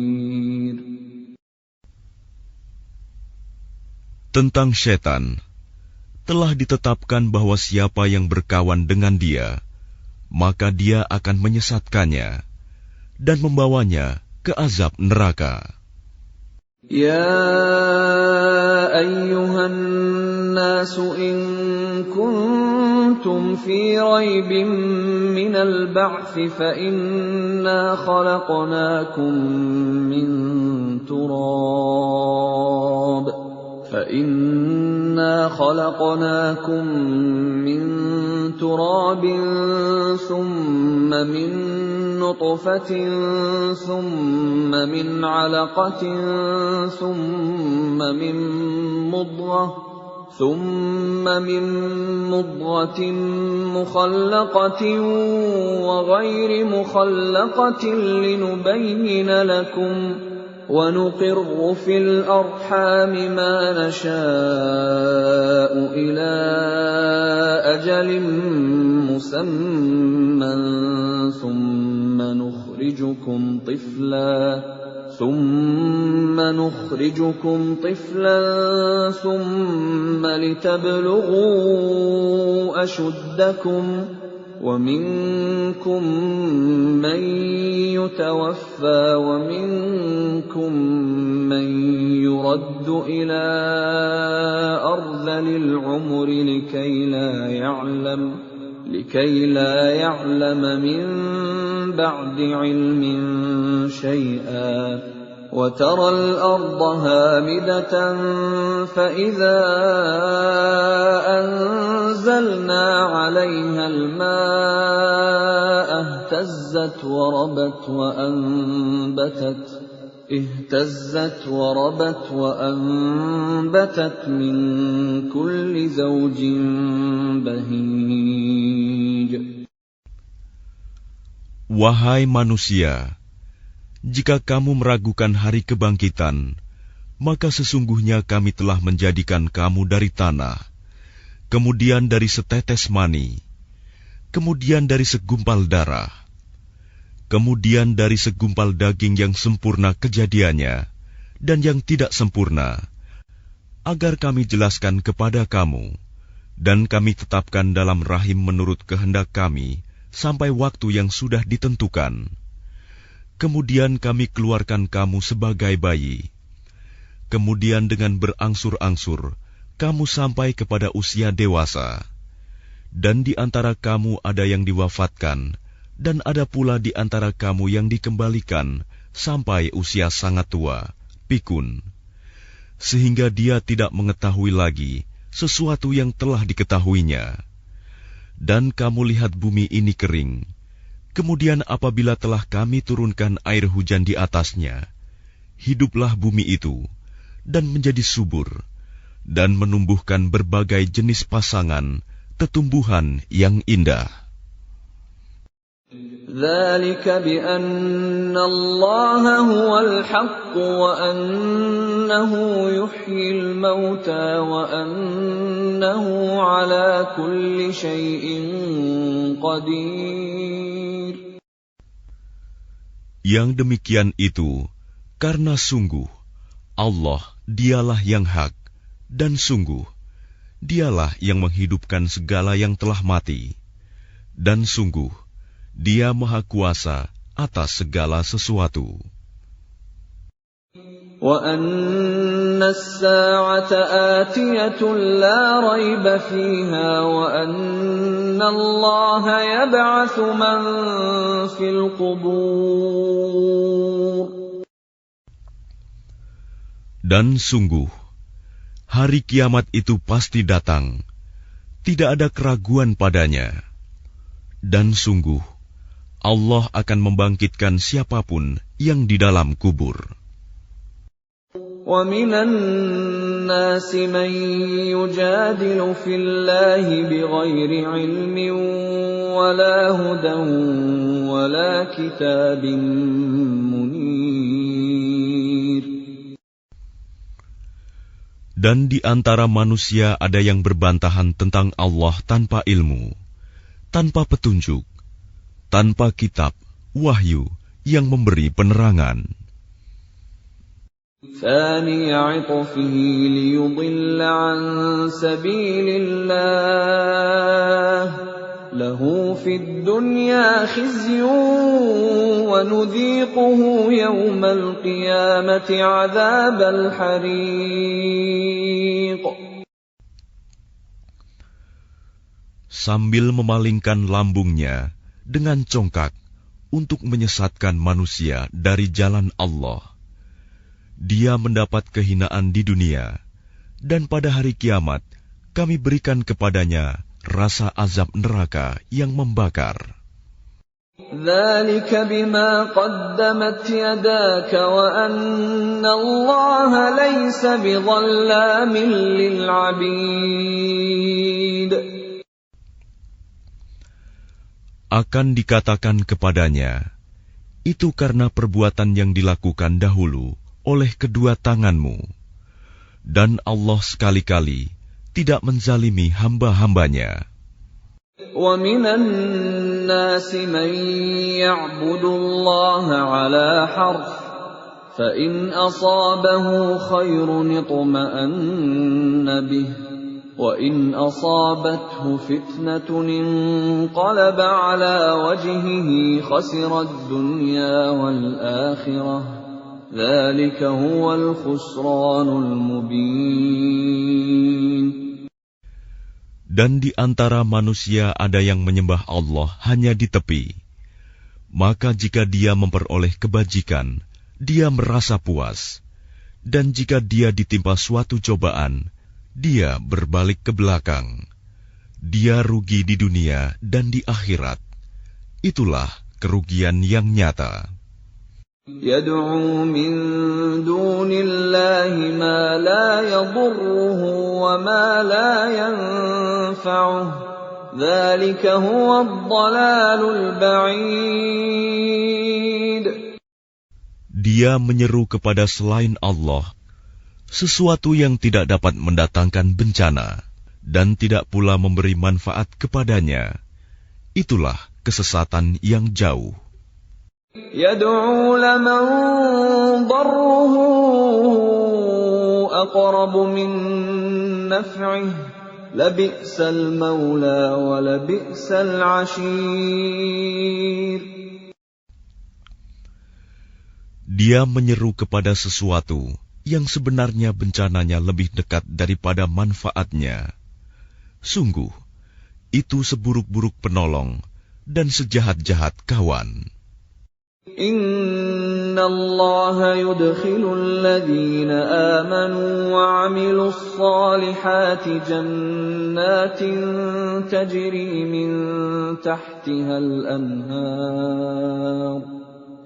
Tentang setan, telah ditetapkan bahwa siapa yang berkawan dengan dia, maka dia akan menyesatkannya dan membawanya ke azab neraka. يا أيها الناس إن كنتم في ريب من البعث فإنا خلقناكم من تراب ثم من نطفة ثم من علقة ثم من مضغة مخلقة وغير مخلقة لنبين لكم ونقر في الأرحام ما نشاء إلى أجل مسمى ثم نخرجكم طفلا ثم لتبلغوا أشدكم ومنكم من يتوفى ومنكم من يرد إلى أرذل العمر لكي لا يعلم من بعد علم شيئا وترى الأرض هامدة فإذا أنزلنا عليها الماء اهتزت وربت وأنبتت من كل زوج بهيج. Wahai manusia, jika kamu meragukan hari kebangkitan, maka sesungguhnya kami telah menjadikan kamu dari tanah, kemudian dari setetes mani, kemudian dari segumpal darah, kemudian dari segumpal daging yang sempurna kejadiannya dan yang tidak sempurna, agar kami jelaskan kepada kamu, dan kami tetapkan dalam rahim menurut kehendak kami sampai waktu yang sudah ditentukan. Kemudian kami keluarkan kamu sebagai bayi. Kemudian dengan berangsur-angsur, kamu sampai kepada usia dewasa. Dan di antara kamu ada yang diwafatkan, dan ada pula di antara kamu yang dikembalikan sampai usia sangat tua, pikun. Sehingga dia tidak mengetahui lagi sesuatu yang telah diketahuinya. Dan kamu lihat bumi ini kering. Kemudian apabila telah kami turunkan air hujan di atasnya, hiduplah bumi itu, dan menjadi subur, dan menumbuhkan berbagai jenis pasangan, tetumbuhan yang indah. ذلك بأن الله هو الحق وأنه يحيي الموتى وأنه على كل شيء قدير. Yang demikian itu karena sungguh Allah dialah yang hak, dan sungguh dialah yang menghidupkan segala yang telah mati, dan sungguh Dia Maha Kuasa atas segala sesuatu. وَأَنَّ السَّاعَةَ آتِيَةٌ لَا رَيْبَ فِيهَا وَأَنَّ اللَّهَ يَبْعَثُ مَن فِي الْقُبُورِ. Dan sungguh, hari kiamat itu pasti datang, tidak ada keraguan padanya. Dan sungguh, Allah akan membangkitkan siapapun yang di dalam kubur. وَمِنَ النَّاسِ مَن يُجَادِلُ فِي اللَّهِ بِغَيْرِ عِلْمٍ وَلَا هُدًى وَلَا كِتَابٍ مُنِيرٍ. Dan di antara manusia ada yang berbantahan tentang Allah tanpa ilmu, tanpa petunjuk, tanpa kitab, wahyu yang memberi penerangan. ثاني عطفه ليضل عن سبيل الله له في الدنيا خزي ونذيقه يوم القيامة عذاب الحريق. Sambil memalingkan lambungnya dengan congkak untuk menyesatkan manusia dari jalan Allah, dia mendapat kehinaan di dunia, dan pada hari kiamat kami berikan kepadanya rasa azab neraka yang membakar. ذَلِكَ بِمَا قَدَّمَتْ يَدَاكَ وَأَنَّ اللَّهَ لَيْسَ بِظَلَّامٍ لِلْعَبِيدِ. Akan dikatakan kepadanya, itu karena perbuatan yang dilakukan dahulu oleh kedua tanganmu, dan Allah sekali-kali tidak menzalimi hamba-hambanya. وَمِنَ النَّاسِ مَن يَعْبُدُ اللَّهَ عَلَى حَرْفٍ فَإِنْ أَصَابَهُ خَيْرٌ اطْمَأَنَّ بِهِ وَإِنْ أَصَابَتْهُ فِتْنَةٌ انقَلَبَ عَلَى وَجْهِهِ خَسِرَ الدُّنْيَا وَالْآخِرَةَ ذَلِكَ هُوَ الْخُسْرَانُ الْمُبِينُ. Dan di antara manusia ada yang menyembah Allah hanya di tepi. Maka jika dia memperoleh kebajikan, dia merasa puas. Dan jika dia ditimpa suatu cobaan, dia berbalik ke belakang. Dia rugi di dunia dan di akhirat. Itulah kerugian yang nyata. يَدْعُو مِن دُونِ اللَّهِ مَا لَا يَضُرُّهُ وَمَا لَا يَنفَعُهُ ذَلِكَ هُوَ الضَّلَالُ الْبَعِيدُ. Dia menyeru kepada selain Allah sesuatu yang tidak dapat mendatangkan bencana dan tidak pula memberi manfaat kepadanya. Itulah kesesatan yang jauh. يَدْعُو لَمَن ضَرُّهُ أَقْرَبُ مِن نَّفْعِهِ لَبِئْسَ الْمَوْلَىٰ وَلَبِئْسَ الْعَشِيرُ. Dia menyeru kepada sesuatu yang sebenarnya bencananya lebih dekat daripada manfaatnya. Sungguh, itu seburuk-buruk penolong dan sejahat-jahat kawan. إِنَّ اللَّهَ يُدْخِلُ الَّذِينَ آمَنُوا وَعَمِلُوا الصَّالِحَاتِ جَنَّاتٍ تَجْرِي مِن تَحْتِهَا الْأَنْهَارُ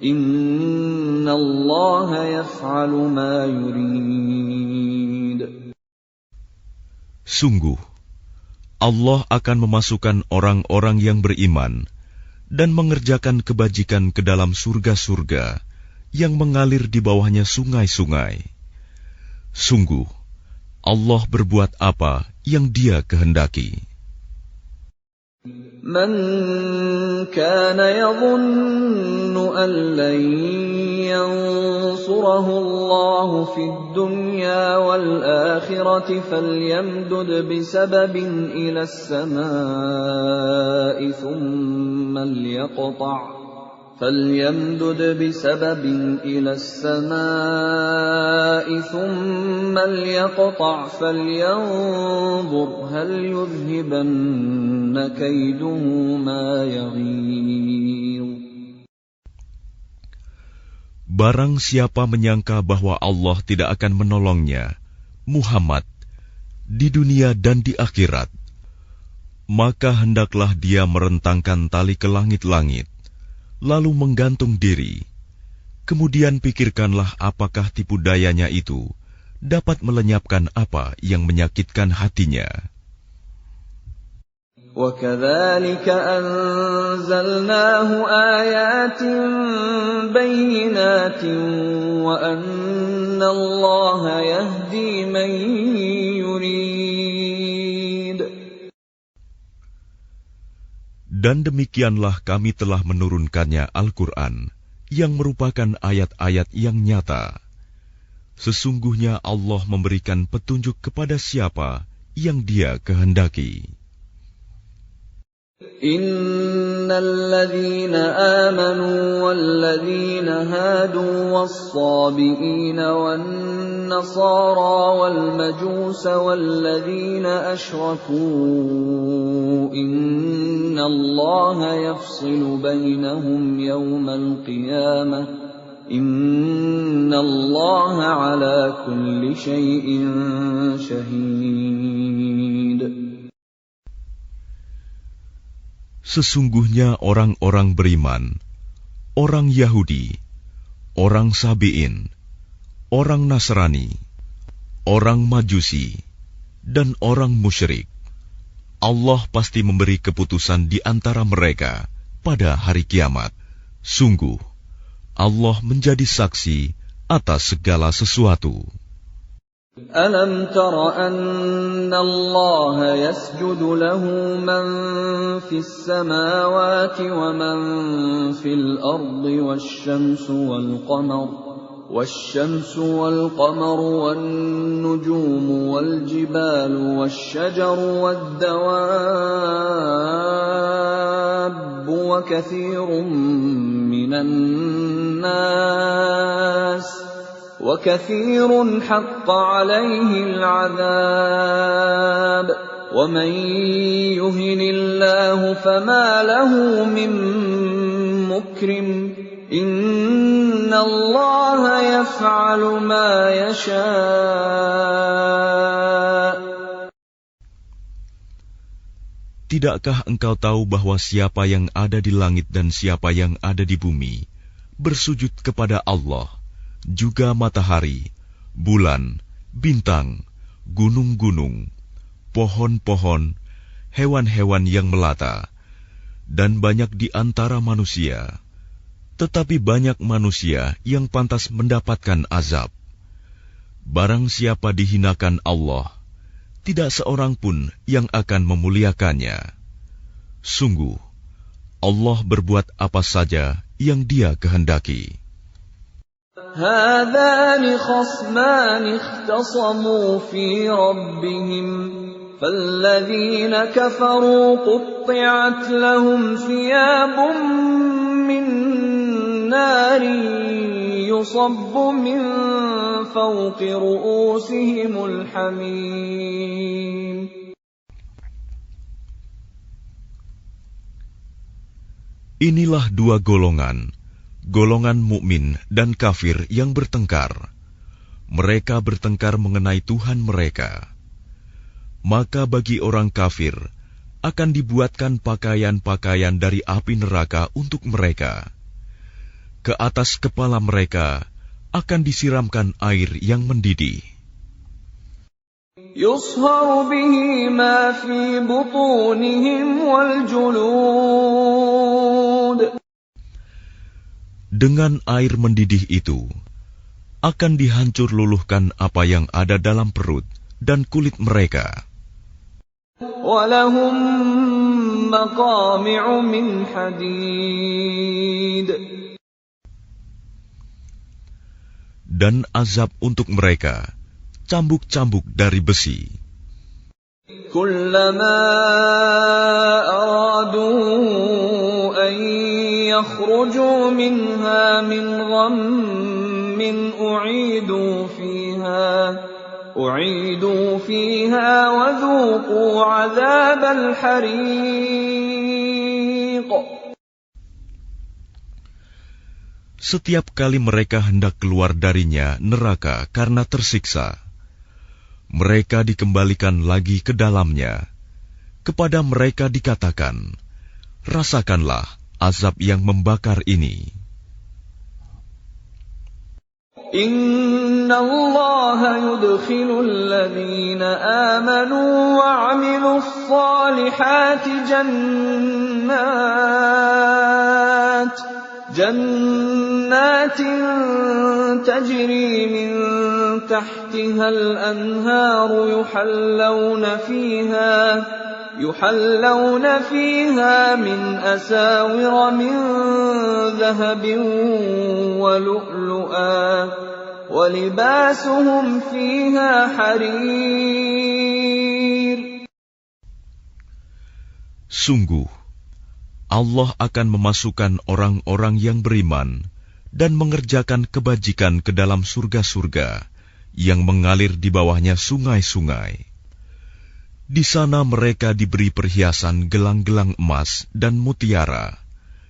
إِنَّ اللَّهَ يَفْعَلُ مَا يُرِيدُ. Sungguh, Allah akan memasukkan orang-orang yang beriman dan mengerjakan kebajikan ke dalam surga-surga yang mengalir di bawahnya sungai-sungai. Sungguh, Allah berbuat apa yang Dia kehendaki. مَنْ كَانَ يَظُنُّ أَنْ لَنْ يَنْصُرَهُ اللَّهُ فِي الدُّنْيَا وَالْآخِرَةِ فَلْيَمْدُدْ بِسَبَبٍ إِلَى السَّمَاءِ ثُمَّ لْيَقْطَعْ فَلْيَنْظُرْ هَلْ يُذْهِبَنَّ كَيْدُهُ مَا يَغِيظُ. Barang siapa menyangka bahwa Allah tidak akan menolongnya, Muhammad, di dunia dan di akhirat, maka hendaklah dia merentangkan tali ke langit-langit, lalu menggantung diri. Kemudian pikirkanlah apakah tipu dayanya itu dapat melenyapkan apa yang menyakitkan hatinya. وَكَذَلِكَ أَنزَلْنَاهُ آيَاتٍ بَيِّنَاتٍ وَأَنَّ اللَّهَ يَهْدِي مَن يُرِيدُ. Dan demikianlah kami telah menurunkannya Al-Quran, yang merupakan ayat-ayat yang nyata. Sesungguhnya Allah memberikan petunjuk kepada siapa yang Dia kehendaki. Innal ladzina amanu wal ladzina hadu was-sabiina wan nasara wal majusa wal ladzina asyraku innallaha yafsilu bainahum yawmal qiyamah innallaha ala kulli syai'in syahid. Sesungguhnya orang-orang beriman, orang Yahudi, orang Sabi'in, orang Nasrani, orang Majusi, dan orang musyrik, Allah pasti memberi keputusan di antara mereka pada hari kiamat. Sungguh, Allah menjadi saksi atas segala sesuatu. Alam tara anna Allah yasjudu lahu man fis samawati wa man fil ardi wasyamsu wal qamaru wan nujumu wal jibalu wasyajaru wad dawabbu wa katsirun minan nas وَكَثِيرٌ حَقَّ عَلَيْهِ الْعَذَابُ وَمَن يُهِنِ اللَّهُ فَمَا لَهُ مِن مُّكْرِمٍ إِنَّ اللَّهَ يَفْعَلُ مَا يَشَاءُ. Tidakkah engkau tahu bahwa siapa yang ada di langit dan siapa yang ada di bumi bersujud kepada Allah, juga matahari, bulan, bintang, gunung-gunung, pohon-pohon, hewan-hewan yang melata, dan banyak di antara manusia. Tetapi banyak manusia yang pantas mendapatkan azab. Barang siapa dihinakan Allah, tidak seorang pun yang akan memuliakannya. Sungguh, Allah berbuat apa saja yang Dia kehendaki. هَذَانِ خَصْمَانِ اخْتَصَمُوا فِي رَبِّهِمْ فَالَّذِينَ كَفَرُوا قُطِّعَتْ لَهُمْ ثِيَابٌ مِّن نَّارٍ يُصَبُّ مِن فَوْقِ رُءُوسِهِمُ الْحَمِيمُ. Inilah dua golongan mukmin dan kafir yang bertengkar. Mereka bertengkar mengenai Tuhan mereka. Maka bagi orang kafir akan dibuatkan pakaian-pakaian dari api neraka untuk mereka. Ke atas kepala mereka akan disiramkan air yang mendidih. يُصْهَرُ بِهِ مَا فِي بُطُونِهِمْ وَالْجُلُودُ. Dengan air mendidih itu, akan dihancur luluhkan apa yang ada dalam perut dan kulit mereka. وَلَهُم مَّقَامِعُ مِنْ حَدِيدٍ. Dan azab untuk mereka, cambuk-cambuk dari besi. كُلَّمَا أَرَادُوا أَن يَخْرُجُوا مِنْهَا مِنْ غَمٍّ أُعِيدُوا فِيهَا وَذُوقُوا عَذَابَ الْحَرِيقِ. Setiap kali mereka hendak keluar darinya neraka karena tersiksa, mereka dikembalikan lagi ke dalamnya. Kepada mereka dikatakan, rasakanlah azab yang membakar ini. اللَّهَ يُدْخِلُ الَّذِينَ آمَنُوا وَعَمِلُوا الصَّالِحَاتِ جَنَّاتٍ تَجْرِي مِن تَحْتِهَا الْأَنْهَارُ يُحَلَّوْنَ فِيهَا مِنْ أَسَاوِرَ مِن ذَهَبٍ وَلُؤْلُؤًا وَلِبَاسُهُمْ فِيهَا حَرِيرٌ. Sungguh, Allah akan memasukkan orang-orang yang beriman dan mengerjakan kebajikan ke dalam surga-surga yang mengalir di bawahnya sungai-sungai. Di sana mereka diberi perhiasan gelang-gelang emas dan mutiara,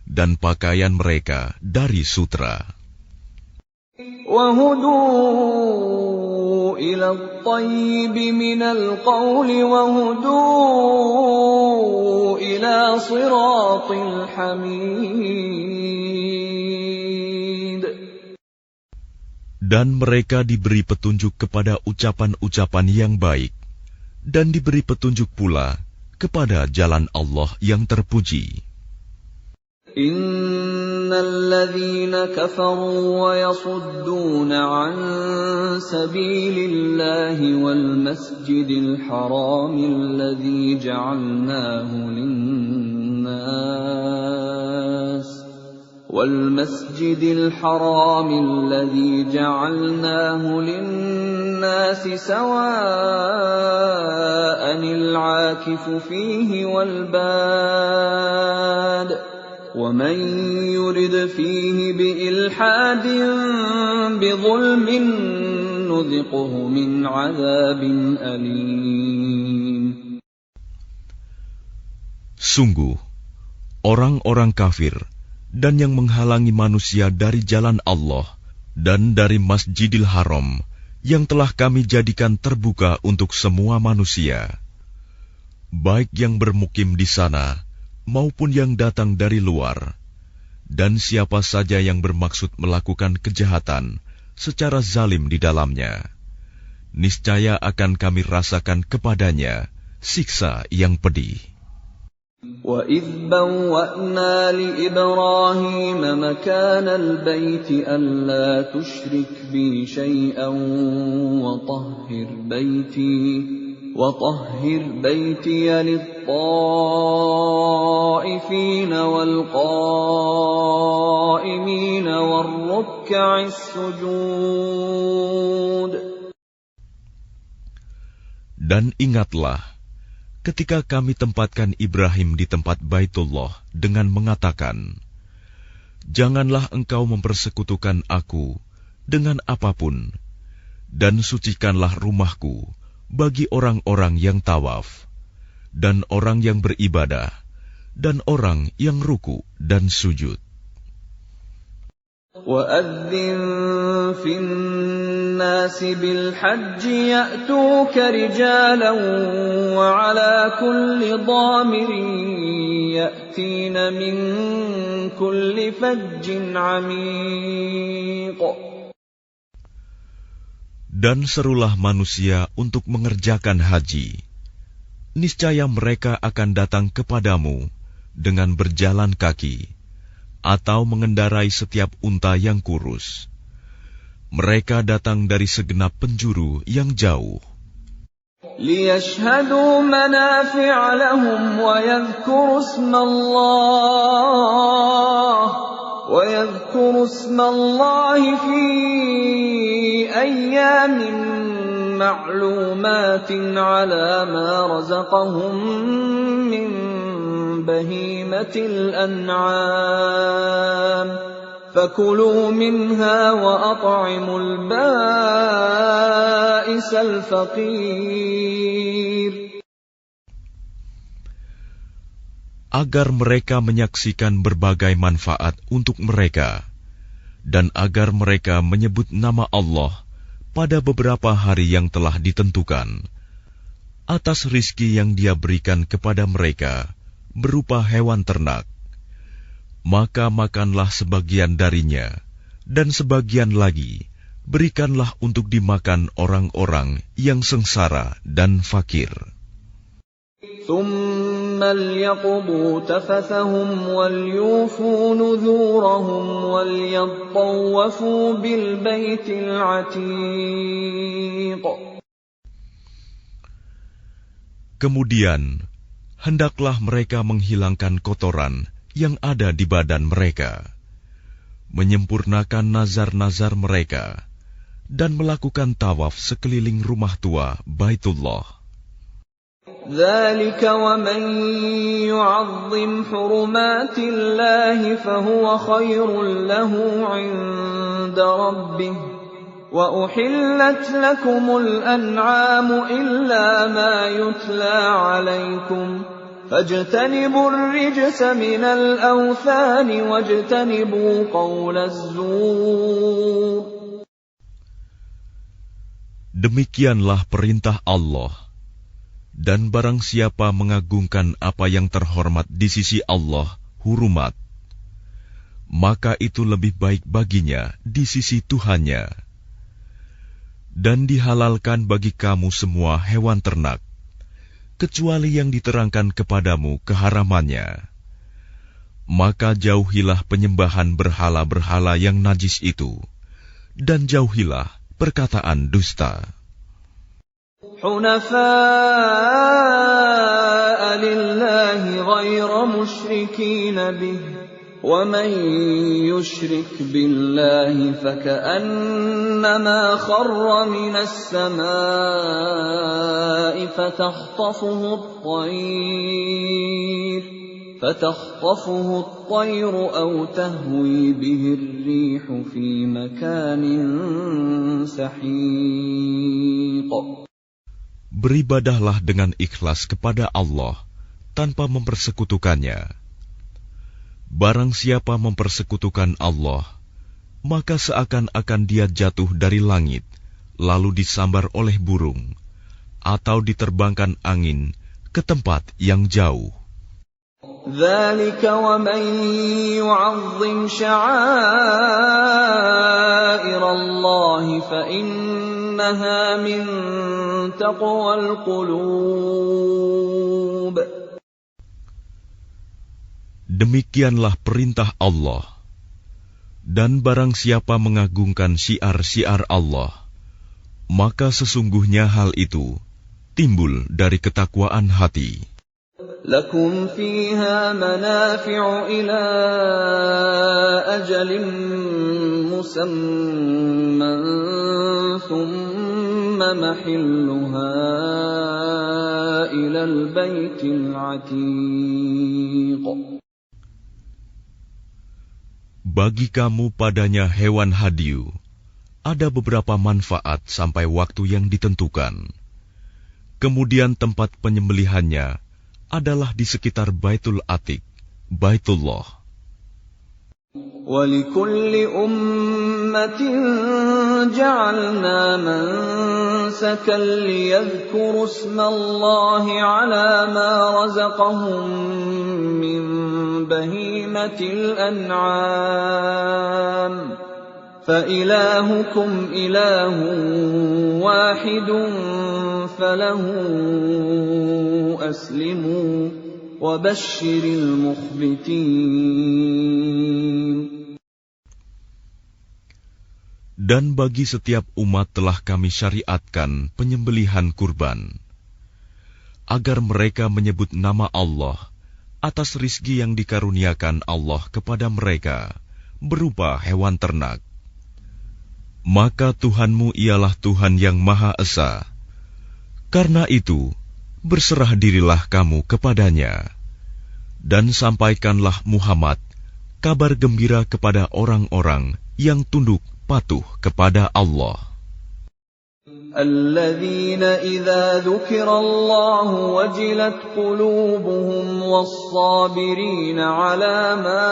dan pakaian mereka dari sutra. وَهُدُوا إِلَى الطَّيِّبِ مِنَ الْقَوْلِ وَهُدُوا إِلَى صِرَاطِ الْحَمِيدِ. Dan mereka diberi petunjuk kepada ucapan-ucapan yang baik, dan diberi petunjuk pula kepada jalan Allah yang terpuji. Innal ladzina kafaru wa yasudduna an sabilillahi wal masjidil haramil ladzi ja'alnahu lin-nas والمسجد الحرام الذي جعلناه للناس سواء العاكف فيه والباد ومن يرد فيه بإلحاد بظلم نذقه من عذاب أليم. Sungguh, orang-orang kafir dan yang menghalangi manusia dari jalan Allah dan dari Masjidil Haram yang telah kami jadikan terbuka untuk semua manusia, baik yang bermukim di sana maupun yang datang dari luar, dan siapa saja yang bermaksud melakukan kejahatan secara zalim di dalamnya, niscaya akan kami rasakan kepadanya siksa yang pedih. وَإِذْ بَوَّأْنَا لِإِبْرَاهِيمَ مَكَانَ الْبَيْتِ أَلَّا تُشْرِكْ بِي شَيْئًا وَطَهِّرْ بَيْتِيَ لِلطَّائِفِينَ وَالْقَائِمِينَ وَالرُّكَّعِ السُّجُودِ. Dan ingatlah ketika kami tempatkan Ibrahim di tempat Baitullah dengan mengatakan, janganlah engkau mempersekutukan aku dengan apapun, dan sucikanlah rumahku bagi orang-orang yang tawaf, dan orang yang beribadah, dan orang yang ruku dan sujud. وَأَذِّن فِي النَّاسِ بِالْحَجِّ يَأْتُوكَ رِجَالًا وَعَلَى كُلِّ ضَامِرٍ يَأْتِينَ مِنْ كُلِّ فَجٍّ عَمِيقٍ. Dan serulah manusia untuk mengerjakan haji. Niscaya mereka akan datang kepadamu dengan berjalan kaki, atau mengendarai setiap unta yang kurus. Mereka datang dari segenap penjuru yang jauh. لِيَشْهَدُوا مَنَافِعَ لَهُمْ وَيَذْكُرُوا اسْمَ اللَّهِ فِي أَيَّامٍ مَّعْلُومَاتٍ عَلَى مَا رَزَقَهُم مِّن بهيمة الأنعام فكلوا منها وأطعموا البائس الفقير. Agar mereka menyaksikan berbagai manfaat untuk mereka, dan agar mereka menyebut nama Allah pada beberapa hari yang telah ditentukan, atas rizki yang Dia berikan kepada mereka berupa hewan ternak, maka makanlah sebagian darinya, dan sebagian lagi berikanlah untuk dimakan orang-orang yang sengsara dan fakir. ثُمَّ لْيَقْضُوا تَفَثَهُمْ وَلْيُوفُوا نُذُورَهُمْ وَلْيَطَّوَّفُوا بِالْبَيْتِ الْعَتِيقِ. Kemudian, hendaklah mereka menghilangkan kotoran yang ada di badan mereka, menyempurnakan nazar-nazar mereka, dan melakukan tawaf sekeliling rumah tua Baitullah. ذَلِكَ وَمَن يُعَظِّمْ حُرُمَاتِ اللَّهِ فَهُوَ خَيْرٌ لَّهُ عِندَ رَبِّهِ وَأُحِلَّتْ لَكُمُ الْأَنْعَامُ إِلَّا مَا يُتْلَىٰ عَلَيْكُمْ فَاجْتَنِبُوا الرِّجْسَ مِنَ الْأَوْثَانِ وَاجْتَنِبُوا قَوْلَ الزُّورِ. Demikianlah perintah Allah. Dan barang siapa mengagungkan apa yang terhormat di sisi Allah, hurumat, maka itu lebih baik baginya di sisi Tuhannya. Dan dihalalkan bagi kamu semua hewan ternak, kecuali yang diterangkan kepadamu keharamannya. Maka jauhilah penyembahan berhala-berhala yang najis itu, dan jauhilah perkataan dusta. حُنَفَاءَ لِلَّهِ غَيْرَ مُشْرِكِينَ بِهِ وَمَن يُشْرِكْ بِاللَّهِ فَكَأَنَّمَا خَرَّ مِنَ السَّمَاءِ فَتَخْطَفُهُ الطَّيْرُ أَوْ تَهْوِي بِهِ الرِّيحُ فِي مَكَانٍ سَحِيقٍ. Beribadahlah dengan ikhlas kepada Allah tanpa mempersekutukannya. Barang siapa mempersekutukan Allah, maka seakan-akan dia jatuh dari langit, lalu disambar oleh burung, atau diterbangkan angin ke tempat yang jauh. ذَلِكَ وَمَن يُعَظِّمْ شَعَائِرَ اللَّهِ فَإِنَّهَا مِن تَقْوَى الْقُلُوبِ. Demikianlah perintah Allah. Dan barang siapa mengagungkan syiar-syiar Allah, maka sesungguhnya hal itu timbul dari ketakwaan hati. لَكُمْ فِيهَا مَنَافِعُ إِلَىٰ أَجَلٍ مُّسَمًّى ثُمَّ مَحِلُّهَا إِلَى الْبَيْتِ الْعَتِيقِ. Bagi kamu padanya hewan hadiu, ada beberapa manfaat sampai waktu yang ditentukan. Kemudian tempat penyembelihannya adalah di sekitar Baitul Atiq, Baitullah. وَلِكُلِّ أُمَّةٍ جَعَلْنَا مَنسَكًا لِيَذْكُرُوا اسْمَ اللَّهِ عَلَىٰ مَا رَزَقَهُم مِّن بَهِيمَةِ الْأَنْعَامِ فَإِلَٰهُكُمْ إِلَٰهٌ وَاحِدٌ فَلَهُ أَسْلِمُوا وَبَشِّرِ الْمُخْبِتِينَ. Dan bagi setiap umat telah kami syariatkan penyembelihan kurban, agar mereka menyebut nama Allah atas rizki yang dikaruniakan Allah kepada mereka berupa hewan ternak. Maka Tuhanmu ialah Tuhan yang Maha Esa. Karena itu, berserah dirilah kamu kepadanya. Dan sampaikanlah Muhammad kabar gembira kepada orang-orang yang tunduk patuh kepada Allah. الَّذِينَ إِذَا ذُكِرَ اللَّهُ وَجِلَتْ قُلُوبُهُمْ وَالصَّابِرِينَ عَلَى مَا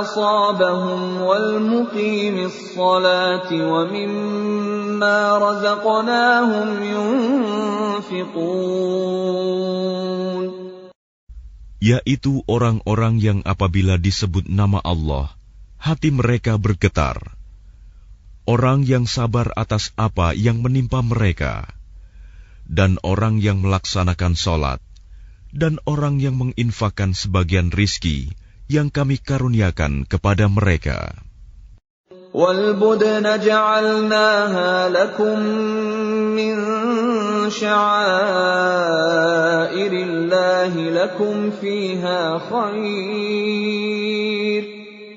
أَصَابَهُمْ وَالْمُقِيمِ الصَّلَاةِ وَمِمَّا رَزَقْنَاهُمْ يُنْفِقُونَ. yaitu orang-orang yang apabila disebut nama Allah, hati mereka bergetar, orang yang sabar atas apa yang menimpa mereka, dan orang yang melaksanakan sholat, dan orang yang menginfakkan sebagian rizki yang kami karuniakan kepada mereka. وَالْبُدْنَ جَعَلْنَاهَا لَكُم مِّن شَعَائِرِ اللَّهِ لَكُمْ فِيهَا خَيْرٌ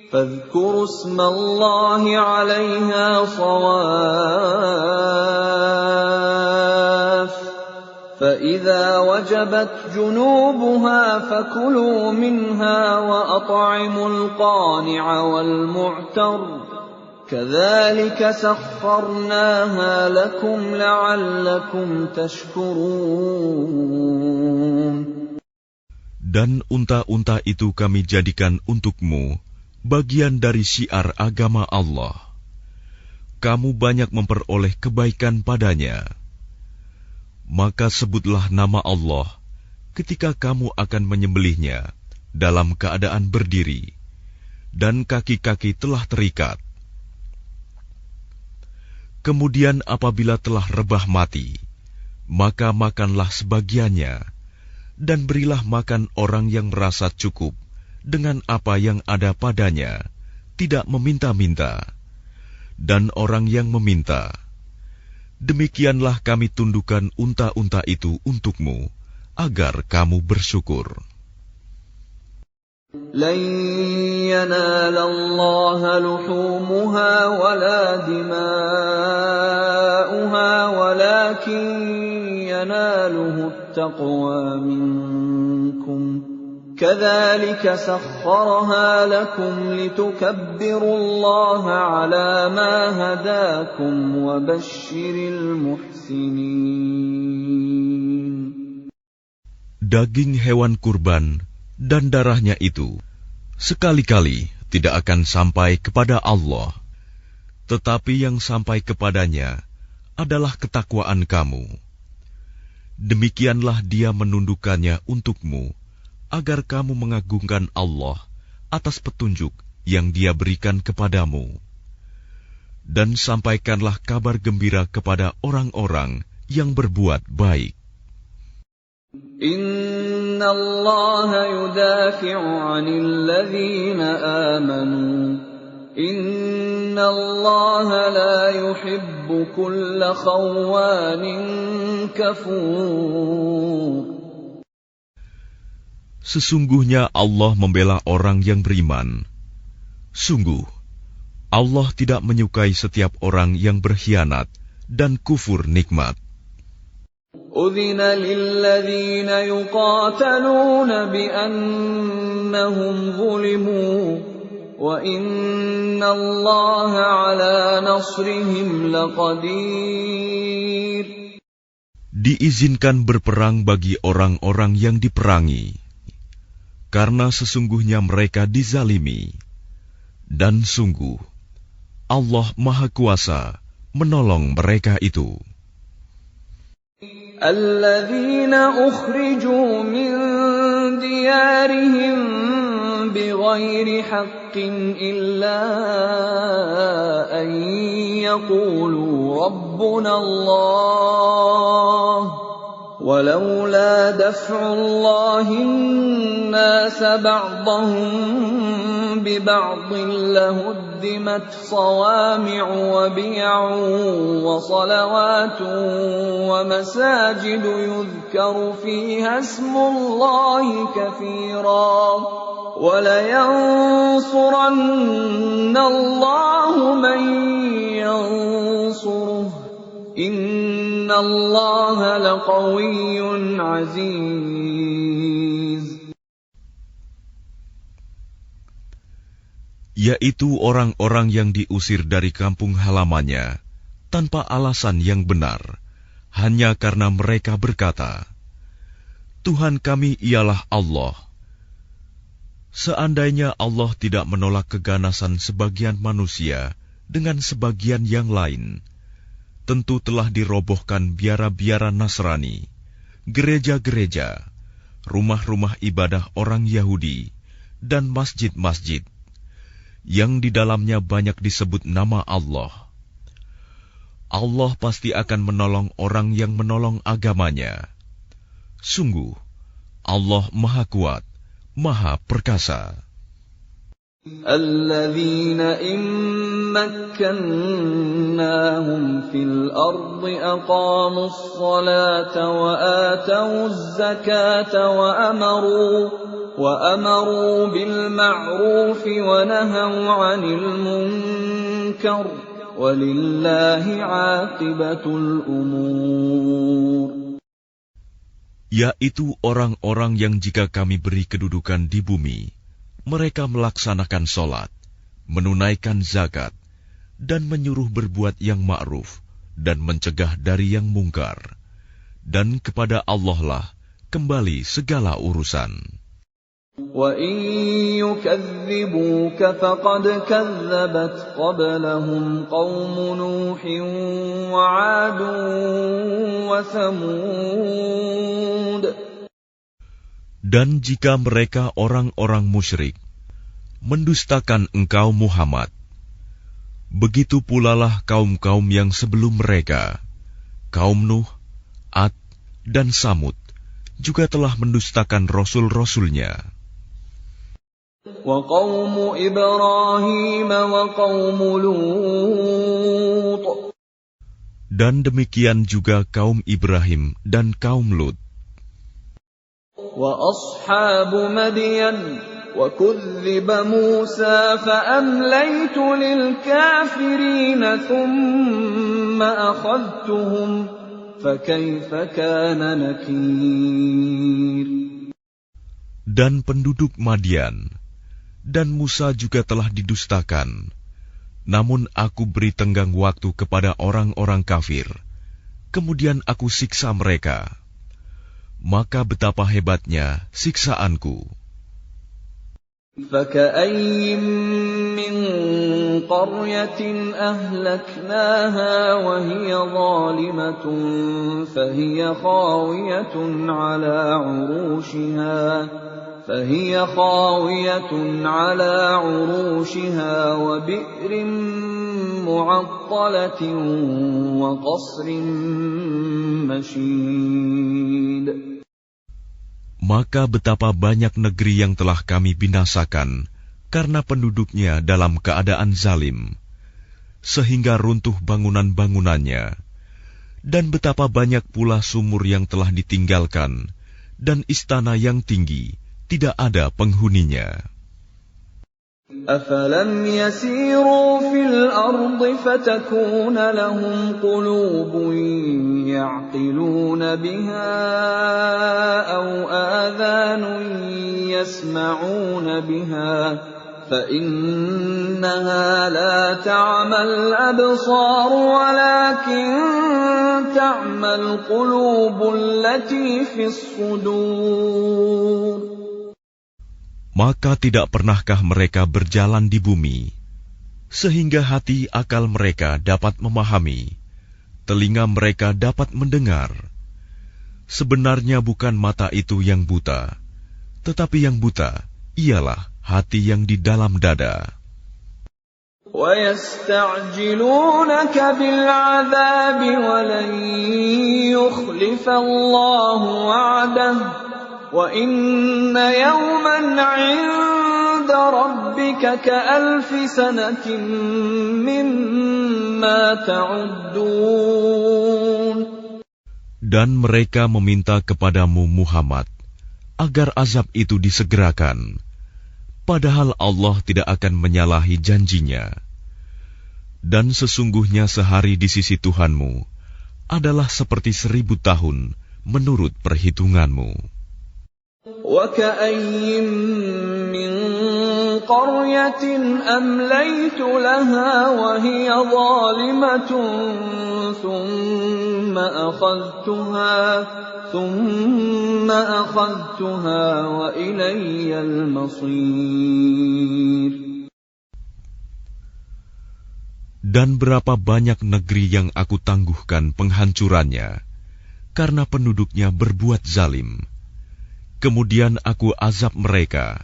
فَاذْكُرُوا اسْمَ اللَّهِ عَلَيْهَا صَوَافَّ فَإِذَا وَجَبَتْ جُنُوبُهَا فَكُلُوا مِنْهَا وَأَطْعِمُوا الْقَانِعَ وَالْمُعْتَرَّ كَذَلِكَ سَخَّرْنَاهَا لَكُمْ لَعَلَّكُمْ تَشْكُرُونَ. Dan unta-unta itu kami jadikan untukmu bagian dari syiar agama Allah. Kamu banyak memperoleh kebaikan padanya. Maka sebutlah nama Allah ketika kamu akan menyembelihnya dalam keadaan berdiri, dan kaki-kaki telah terikat. Kemudian apabila telah rebah mati, maka makanlah sebagiannya, dan berilah makan orang yang merasa cukup dengan apa yang ada padanya, tidak meminta-minta, dan orang yang meminta. Demikianlah kami tundukkan unta-unta itu untukmu, agar kamu bersyukur. لَن يَنَالَ اللَّهَ لُحُومُهَا وَلَا دِمَاؤُهَا وَلَكِن يَنَالُهُ التَّقْوَى مِنكُمْ كَذَلِكَ سَخَّرَهَا لَكُمْ لِتُكَبِّرُوا اللَّهَ عَلَى مَا هَدَاكُمْ وَبَشِّرِ الْمُحْسِنِينَ. Daging hewan kurban dan darahnya itu sekali-kali tidak akan sampai kepada Allah, tetapi yang sampai kepadanya adalah ketakwaan kamu. Demikianlah Dia menundukkannya untukmu, agar kamu mengagungkan Allah atas petunjuk yang Dia berikan kepadamu. Dan sampaikanlah kabar gembira kepada orang-orang yang berbuat baik. Inna Allah yudafi'u 'anil ladzina amanu. Inna Allah la yuhibbu kulla khawanin kafur. Sesungguhnya Allah membela orang yang beriman. Sungguh, Allah tidak menyukai setiap orang yang berkhianat dan kufur nikmat. أذن للذين يقاتلون بأنهم ظلموا وإن الله على نصرهم لقدير. Diizinkan berperang bagi orang-orang yang diperangi, karena sesungguhnya mereka dizalimi, dan sungguh Allah Maha Kuasa menolong mereka itu. الذين أخرجوا من ديارهم بغير حق إلا أن يقولوا ربنا الله ولولا دفع الله الناس بعضهم ببعض لهدمت صوامع وبيع وصلوات ومساجد يذكر فيها اسم الله كثيرا ولينصرن الله من ينصره إن الله لقوي عزيز. Yaitu orang-orang yang diusir dari kampung halamannya tanpa alasan yang benar, hanya karena mereka berkata, Tuhan kami ialah Allah. Seandainya Allah tidak menolak keganasan sebagian manusia dengan sebagian yang lain, tentu telah dirobohkan biara-biara Nasrani, gereja-gereja, rumah-rumah ibadah orang Yahudi dan masjid-masjid yang di dalamnya banyak disebut nama Allah. Allah pasti akan menolong orang yang menolong agamanya. Sungguh, Allah Maha Kuat, Maha Perkasa. الذين إن مكناهم في الأرض أقاموا الصلاة وآتوا الزكاة وأمروا بالمعروف ونهوا عن المنكر ولله عاقبة الأمور. Yaitu orang-orang yang jika kami beri kedudukan di bumi, mereka melaksanakan sholat, menunaikan zakat, dan menyuruh berbuat yang ma'ruf, dan mencegah dari yang mungkar. Dan kepada Allah lah kembali segala urusan. وَإِن يُكَذِّبُوكَ فَقَدْ كَذَّبَتْ قَبْلَهُمْ قَوْمُ نُوحٍ وَعَادٌ وَثَمُودُ. Dan jika mereka orang-orang musyrik mendustakan engkau Muhammad, begitu pulalah kaum-kaum yang sebelum mereka, kaum Nuh, Ad, dan Samud, juga telah mendustakan rasul-rasulnya. وَقَوْمُ إِبْرَاهِيمَ وَقَوْمُ لُوطٍ. Dan demikian juga kaum Ibrahim dan kaum Lut. وَأَصْحَابُ مَدْيَنَ وَكُذِّبَ مُوسَى فَأَمْلَيْتُ لِلْكَافِرِينَ ثُمَّ أَخَذْتُهُمْ فَكَيْفَ كَانَ نَكِيرِ. Dan penduduk Madian dan Musa juga telah didustakan. Namun aku beri tenggang waktu kepada orang-orang kafir. Kemudian aku siksa mereka. Maka betapa hebatnya siksaanku. فَكَأَيِّن مِّن قَرْيَةٍ أَهْلَكْنَاهَا وَهِيَ ظَالِمَةٌ فَهِيَ خَاوِيَةٌ عَلَى عُرُوشِهَا وَبِئْرٍ مُّعَطَّلَةٍ وَقَصْرٍ مَّشِيدٍ. Maka betapa banyak negeri yang telah kami binasakan karena penduduknya dalam keadaan zalim, sehingga runtuh bangunan-bangunannya, dan betapa banyak pula sumur yang telah ditinggalkan, dan istana yang tinggi tidak ada penghuninya. أَفَلَمْ يَسِيرُوا فِي الْأَرْضِ فَتَكُونَ لَهُمْ قُلُوبٌ يَعْقِلُونَ بِهَا أَوْ آذَانٌ يَسْمَعُونَ بِهَا فَإِنَّهَا لَا تَعْمَى الْأَبْصَارُ وَلَكِن تَعْمَى الْقُلُوبُ الَّتِي فِي الصُّدُورِ. Maka tidak pernahkah mereka berjalan di bumi, sehingga hati akal mereka dapat memahami, telinga mereka dapat mendengar. Sebenarnya bukan mata itu yang buta, tetapi yang buta ialah hati yang di dalam dada. وَيَسْتَعْجِلُونَكَ بِالْعَذَابِ وَلَن يُخْلِفَ اللَّهُ وَعْدَهُ وَإِنَّ يَوْمًا عِندَ رَبِّكَ كَأَلْفِ سَنَةٍ مِّمَّا تَعُدُّونَ. Dan mereka meminta kepadamu Muhammad agar azab itu disegerakan, padahal Allah tidak akan menyalahi janjinya. Dan sesungguhnya sehari di sisi Tuhanmu adalah seperti 1000 tahun menurut perhitunganmu. وَكَأَيِّن مِّن قَرْيَةٍ أَمْلَيْتُ لَهَا وَهِيَ ظَالِمَةٌ ثُمَّ أَخَذْتُهَا وَإِلَيَّ الْمَصِيرُ. Dan berapa banyak negeri yang aku tangguhkan penghancurannya, karena penduduknya berbuat zalim. kemudian aku azab mereka,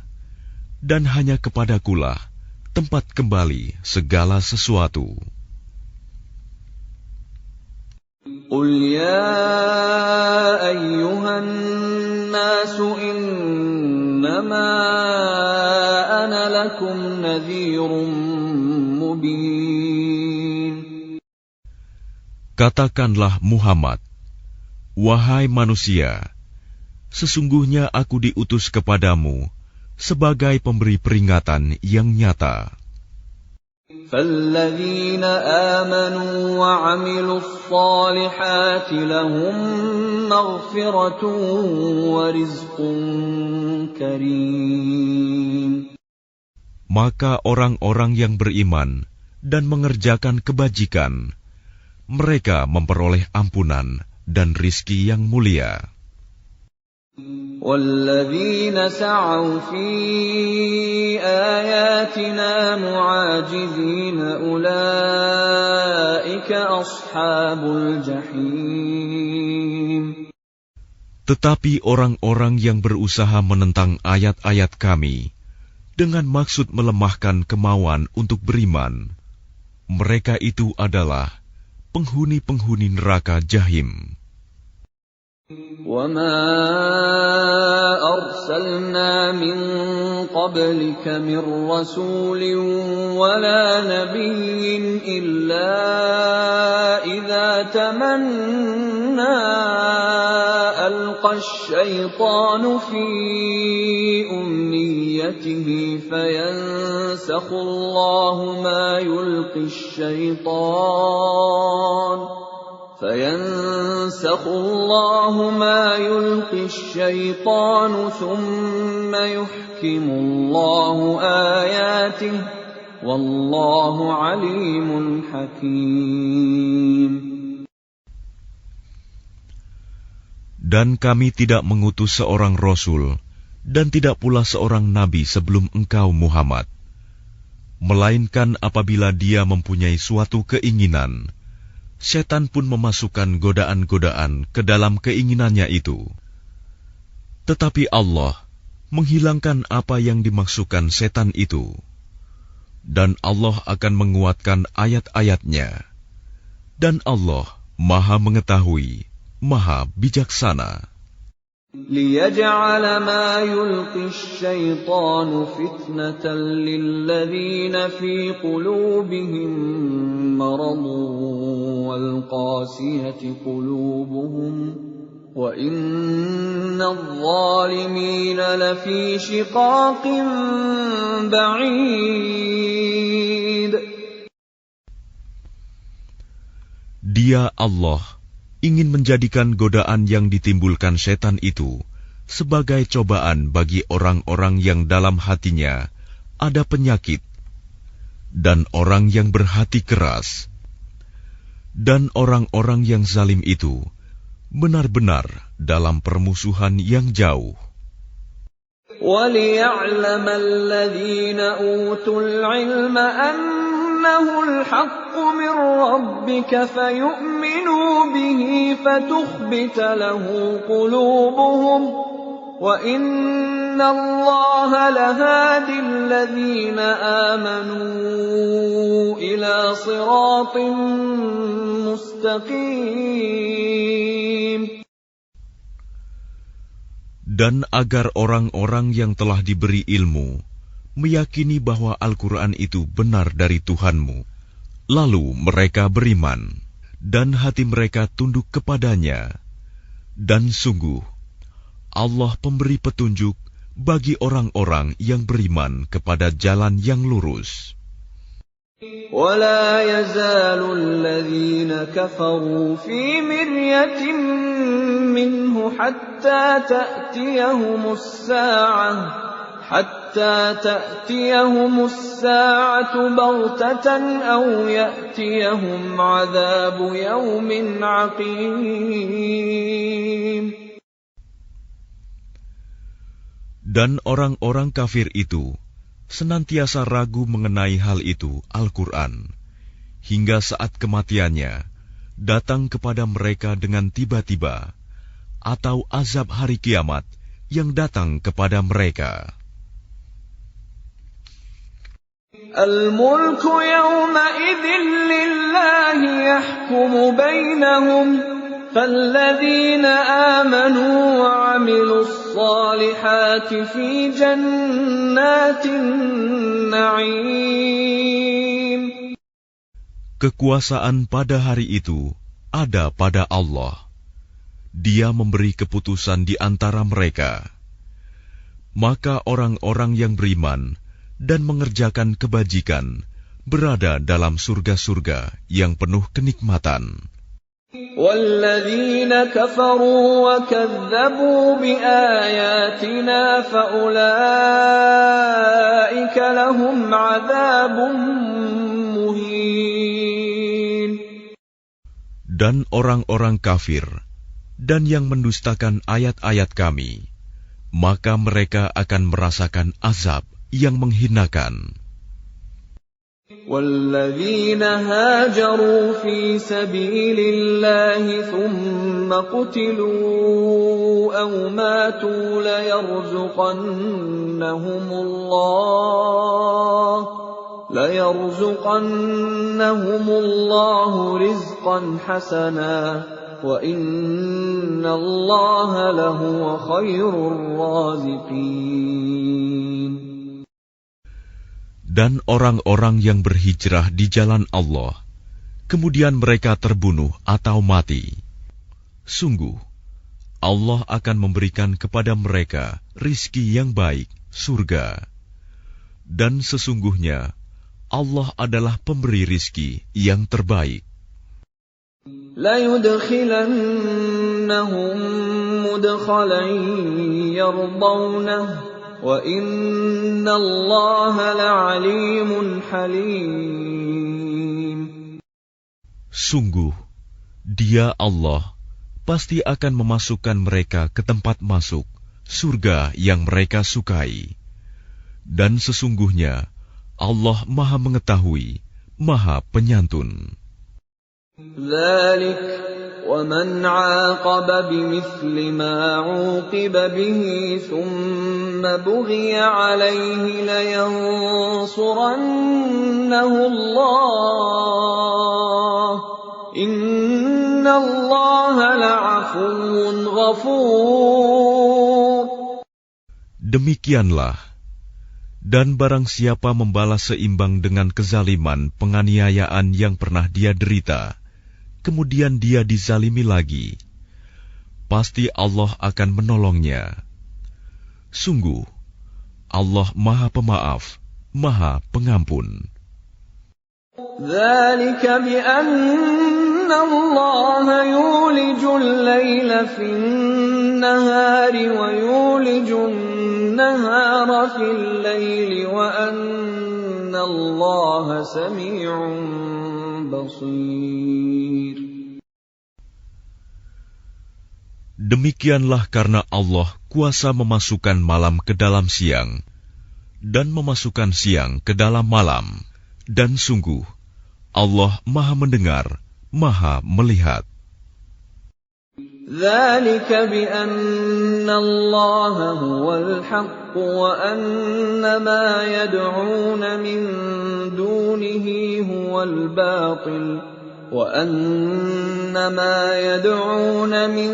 dan hanya kepadakulah tempat kembali segala sesuatu. Qul ya ayyuhan nasu innama ana lakum nadhirun mubin. Katakanlah Muhammad, wahai manusia, sesungguhnya aku diutus kepadamu sebagai pemberi peringatan yang nyata. فَالَّذِينَ آمَنُوا وَعَمِلُوا الصَّالِحَاتِ لَهُم مَّغْفِرَةٌ وَرِزْقٌ كَرِيمٌ. Maka orang-orang yang beriman dan mengerjakan kebajikan, mereka memperoleh ampunan dan rizki yang mulia. وَالَّذِينَ سَعَوْا فِي آيَاتِنَا مُعَاجِزِينَ أُولَٰئِكَ أَصْحَابُ الْجَحِيمِ. Tetapi orang-orang yang berusaha menentang ayat-ayat kami dengan maksud melemahkan kemauan untuk beriman, mereka itu adalah penghuni-penghuni neraka Jahim. وَمَا أَرْسَلْنَا مِن قَبْلِكَ مِن رَّسُولٍ وَلَا نَبِيٍّ إِلَّا إِذَا تَمَنَّىٰ أَلْقَى الشَّيْطَانُ فِي أُمْنِيَّتِهِ فَيَنسَخُ اللَّهُ مَا يُلْقِي الشَّيْطَانُ ثُمَّ يُحْكِمُ اللَّهُ آيَاتِهِ وَاللَّهُ عَلِيمٌ حَكِيمٌ. Dan kami tidak mengutus seorang rasul dan tidak pula seorang nabi sebelum engkau Muhammad, melainkan apabila dia mempunyai suatu keinginan, setan pun memasukkan godaan-godaan ke dalam keinginannya itu. Tetapi Allah menghilangkan apa yang dimaksudkan setan itu, dan Allah akan menguatkan ayat-ayatnya. Dan Allah Maha Mengetahui, Maha Bijaksana. لِيَجْعَلَ مَا يُلْقِي الشَّيْطَانُ فِتْنَةً لِّلَّذِينَ فِي قُلُوبِهِم مَّرَضٌ وَالْقَاسِيَةِ قُلُوبُهُمْ وَإِنَّ الظَّالِمِينَ لَفِي شِقَاقٍ بَعِيدٍ. Dia Allah ingin menjadikan godaan yang ditimbulkan setan itu sebagai cobaan bagi orang-orang yang dalam hatinya ada penyakit, dan orang yang berhati keras, dan orang-orang yang zalim itu benar-benar dalam permusuhan yang jauh. وَلِيَعْلَمَ الَّذِينَ أُوتُوا الْعِلْمَ أَنَّهُ الْحَقُّ مِن رَّبِّكَ فَيُؤْمِنُوا بِهِ فَتُخْبِتَ لَهُ قُلُوبُهُمْ وَإِنَّ اللَّهَ لَهَادِ الَّذِينَ آمَنُوا إِلَىٰ صِرَاطٍ مُّسْتَقِيمٍ. Dan agar orang-orang yang telah diberi ilmu meyakini bahwa Al-Quran itu benar dari Tuhanmu, lalu mereka beriman, dan hati mereka tunduk kepadanya. Dan sungguh, Allah pemberi petunjuk bagi orang-orang yang beriman kepada jalan yang lurus. وَلَا يَزَالُ الَّذِينَ كَفَرُوا فِي مِرْيَةٍ مِّنْهُ حَتَّىٰ تَأْتِيَهُمُ السَّاعَةُ بَغْتَةً أَوْ يَأْتِيَهُمْ عَذَابُ يَوْمٍ عَقِيمٍ. Dan orang-orang kafir itu senantiasa ragu mengenai hal itu, Al-Quran, hingga saat kematiannya datang kepada mereka dengan tiba-tiba, atau azab hari kiamat yang datang kepada mereka. Al-mulku yawma'idhin lillahi yahkumu bainahum falladzina amanu wa 'amilus salihati fi jannatin na'im. Kekuasaan pada hari itu ada pada Allah. Dia memberi keputusan di antara mereka. Maka orang-orang yang beriman dan mengerjakan kebajikan berada dalam surga-surga yang penuh kenikmatan. وَالَّذِينَ كَفَرُوا وَكَذَّبُوا بِآيَاتِنَا فَأُولَئِكَ لَهُمْ عَذَابٌ مُهِينٌ. Dan orang-orang kafir dan yang mendustakan ayat-ayat kami, maka mereka akan merasakan azab yang menghinakan. وَالَّذِينَ هَاجَرُوا فِي سَبِيلِ اللَّهِ ثُمَّ قُتِلُوا أَوْ مَاتُوا لَيَرْزُقَنَّهُمُ اللَّهُ رِزْقًا حَسَنًا وَإِنَّ اللَّهَ لَهُوَ خَيْرُ الرَّازِقِينَ. Dan orang-orang yang berhijrah di jalan Allah, kemudian mereka terbunuh atau mati. Sungguh, Allah akan memberikan kepada mereka rizki yang baik, surga. Dan sesungguhnya, Allah adalah pemberi rizki yang terbaik. لَيُدْخِلَنَّهُمْ مُدْخَلًا يَرْضَوْنَهُ وَإِنَّ اللَّهَ لَعَلِيمٌ حَلِيمٌ. Sungguh, Dia Allah pasti akan memasukkan mereka ke tempat masuk, surga yang mereka sukai. Dan sesungguhnya, Allah Maha Mengetahui, Maha Penyantun. ذَلِكَ وَمَنْ عَاقَبَ بِمِثْلِ مَا عُوقِبَ بِهِ ثُمَّ بُغِيَ عَلَيْهِ لَيَنصُرَنَّهُ اللَّهُ إِنَّ اللَّهَ لَعَفُوٌّ غَفُورٌ. Demikianlah, dan barang siapa membalas seimbang dengan kezaliman penganiayaan yang pernah dia derita, kemudian dia dizalimi lagi, pasti Allah akan menolongnya. Sungguh, Allah Maha Pemaaf, Maha Pengampun. ذَلِكَ بِأَنَّ اللَّهَ يُولِجُ اللَّيْلَ فِي النَّهَارِ وَيُولِجُ النَّهَارَ فِي اللَّيْلِ وَأَنَّ اللَّهَ سَمِيعٌ بَصِيرٌ. Demikianlah karena Allah kuasa memasukkan malam ke dalam siang, dan memasukkan siang ke dalam malam, dan sungguh, Allah Maha Mendengar, Maha Melihat. ذَلِكَ بِأَنَّ اللَّهَ هُوَ الْحَقُّ وَأَنَّ مَا يَدْعُونَ مِن دُونِهِ هُوَ الْبَاطِلُ وَأَنَّ مَا يَدْعُونَ مِن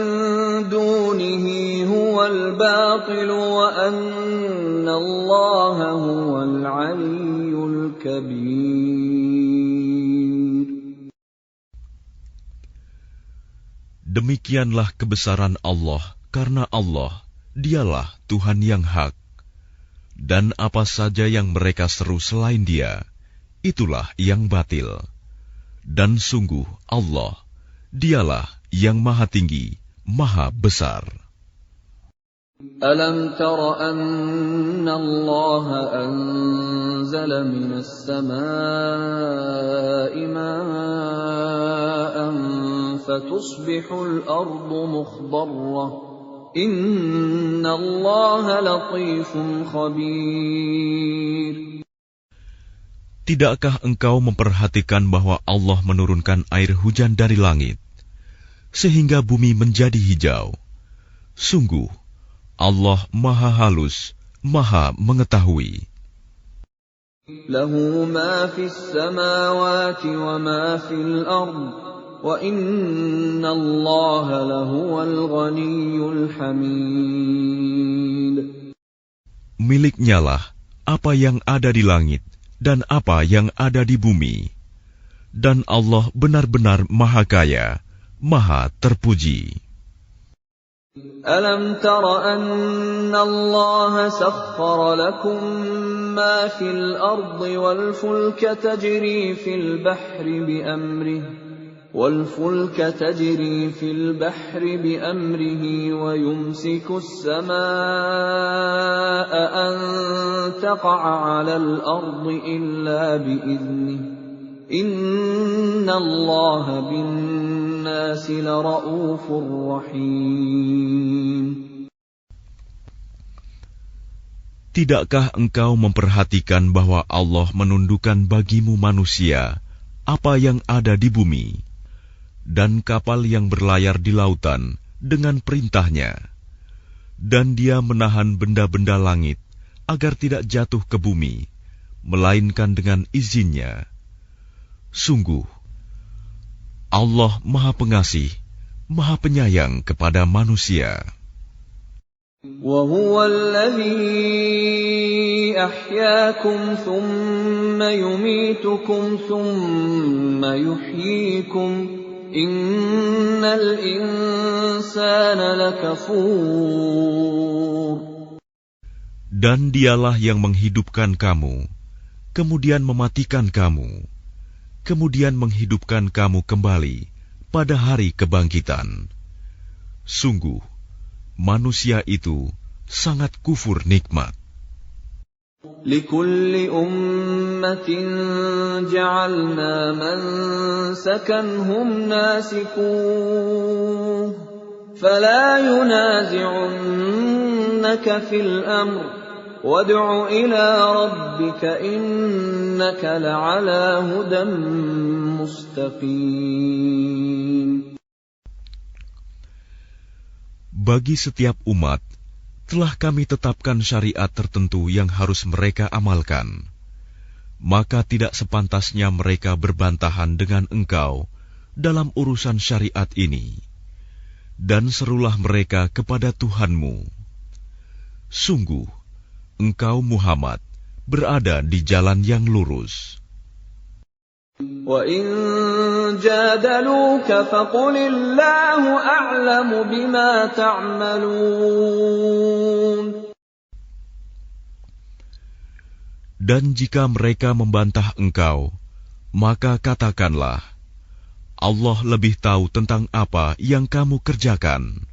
دُونِهِ هُوَ الْبَاطِلُ وَأَنَّ اللَّهَ هُوَ الْعَلِيُّ الْكَبِيرُ. Demikianlah kebesaran Allah, karena Allah, Dialah Tuhan yang hak. Dan apa saja yang mereka seru selain Dia, itulah yang batil. Dan sungguh Allah, Dialah yang Maha Tinggi, Maha Besar. أَلَمْ تَرَ أَنَّ اللَّهَ أَنزَلَ مِنَ السَّمَاءِ مَاءً فَتُصْبِحُ الْأَرْضُ مُخْضَرَّةً إِنَّ اللَّهَ لَطِيفٌ خَبِيرٌ. Tidakkah engkau memperhatikan bahwa Allah menurunkan air hujan dari langit, sehingga bumi menjadi hijau? Sungguh, Allah Maha Halus, Maha Mengetahui. Lahu ma fis samawati wa ma fil ard, wa inna Allaha lahuwal ghaniyyul hamid. Miliknya lah apa yang ada di langit dan apa yang ada di bumi. Dan Allah benar-benar Maha Kaya, Maha Terpuji. Alam tara anna Allah sakhkhara lakum ma fil ardi wal fulka tajri fil bahri bi amrihi والفلك تجري في البحر بأمره ويمسك السماء أن تقع على الأرض إلا بإذنه إن الله بالناس لرءوف رحيم. Tidakkah engkau memperhatikan bahwa Allah menundukkan bagimu manusia apa yang ada di bumi, dan kapal yang berlayar di lautan dengan perintahnya, dan Dia menahan benda-benda langit agar tidak jatuh ke bumi, melainkan dengan izinnya. Sungguh, Allah Maha Pengasih, Maha Penyayang kepada manusia. وَهُوَ الَّذِي أَحْيَاكُمْ ثُمَّ يُمِيتُكُمْ ثُمَّ يُحْيِيكُمْ إِنَّ الْإِنسَانَ لَكَفُورٌ. Dan Dialah yang menghidupkan kamu, kemudian mematikan kamu, kemudian menghidupkan kamu kembali pada hari kebangkitan. Sungguh, manusia itu sangat kufur nikmat. لِكُلِّ أُمَّةٍ جَعَلْنَا مَنسَكًا هُمْ نَاسِكُوهُ فَلَا يُنَازِعُنَّكَ فِي الْأَمْرِ وَادْعُ إِلَى رَبِّكَ إِنَّكَ لَعَلَى هُدًى مُسْتَقِيمٍ. Bagi setiap umat, telah kami tetapkan syariat tertentu yang harus mereka amalkan. Maka tidak sepantasnya mereka berbantahan dengan engkau dalam urusan syariat ini. Dan serulah mereka kepada Tuhanmu. Sungguh, engkau Muhammad berada di jalan yang lurus. وَإِن جَادَلُوكَ فَقُلِ اللَّهُ أَعْلَمُ بِمَا تَعْمَلُونَ. Dan jika mereka membantah engkau, maka katakanlah, Allah lebih tahu tentang apa yang kamu kerjakan.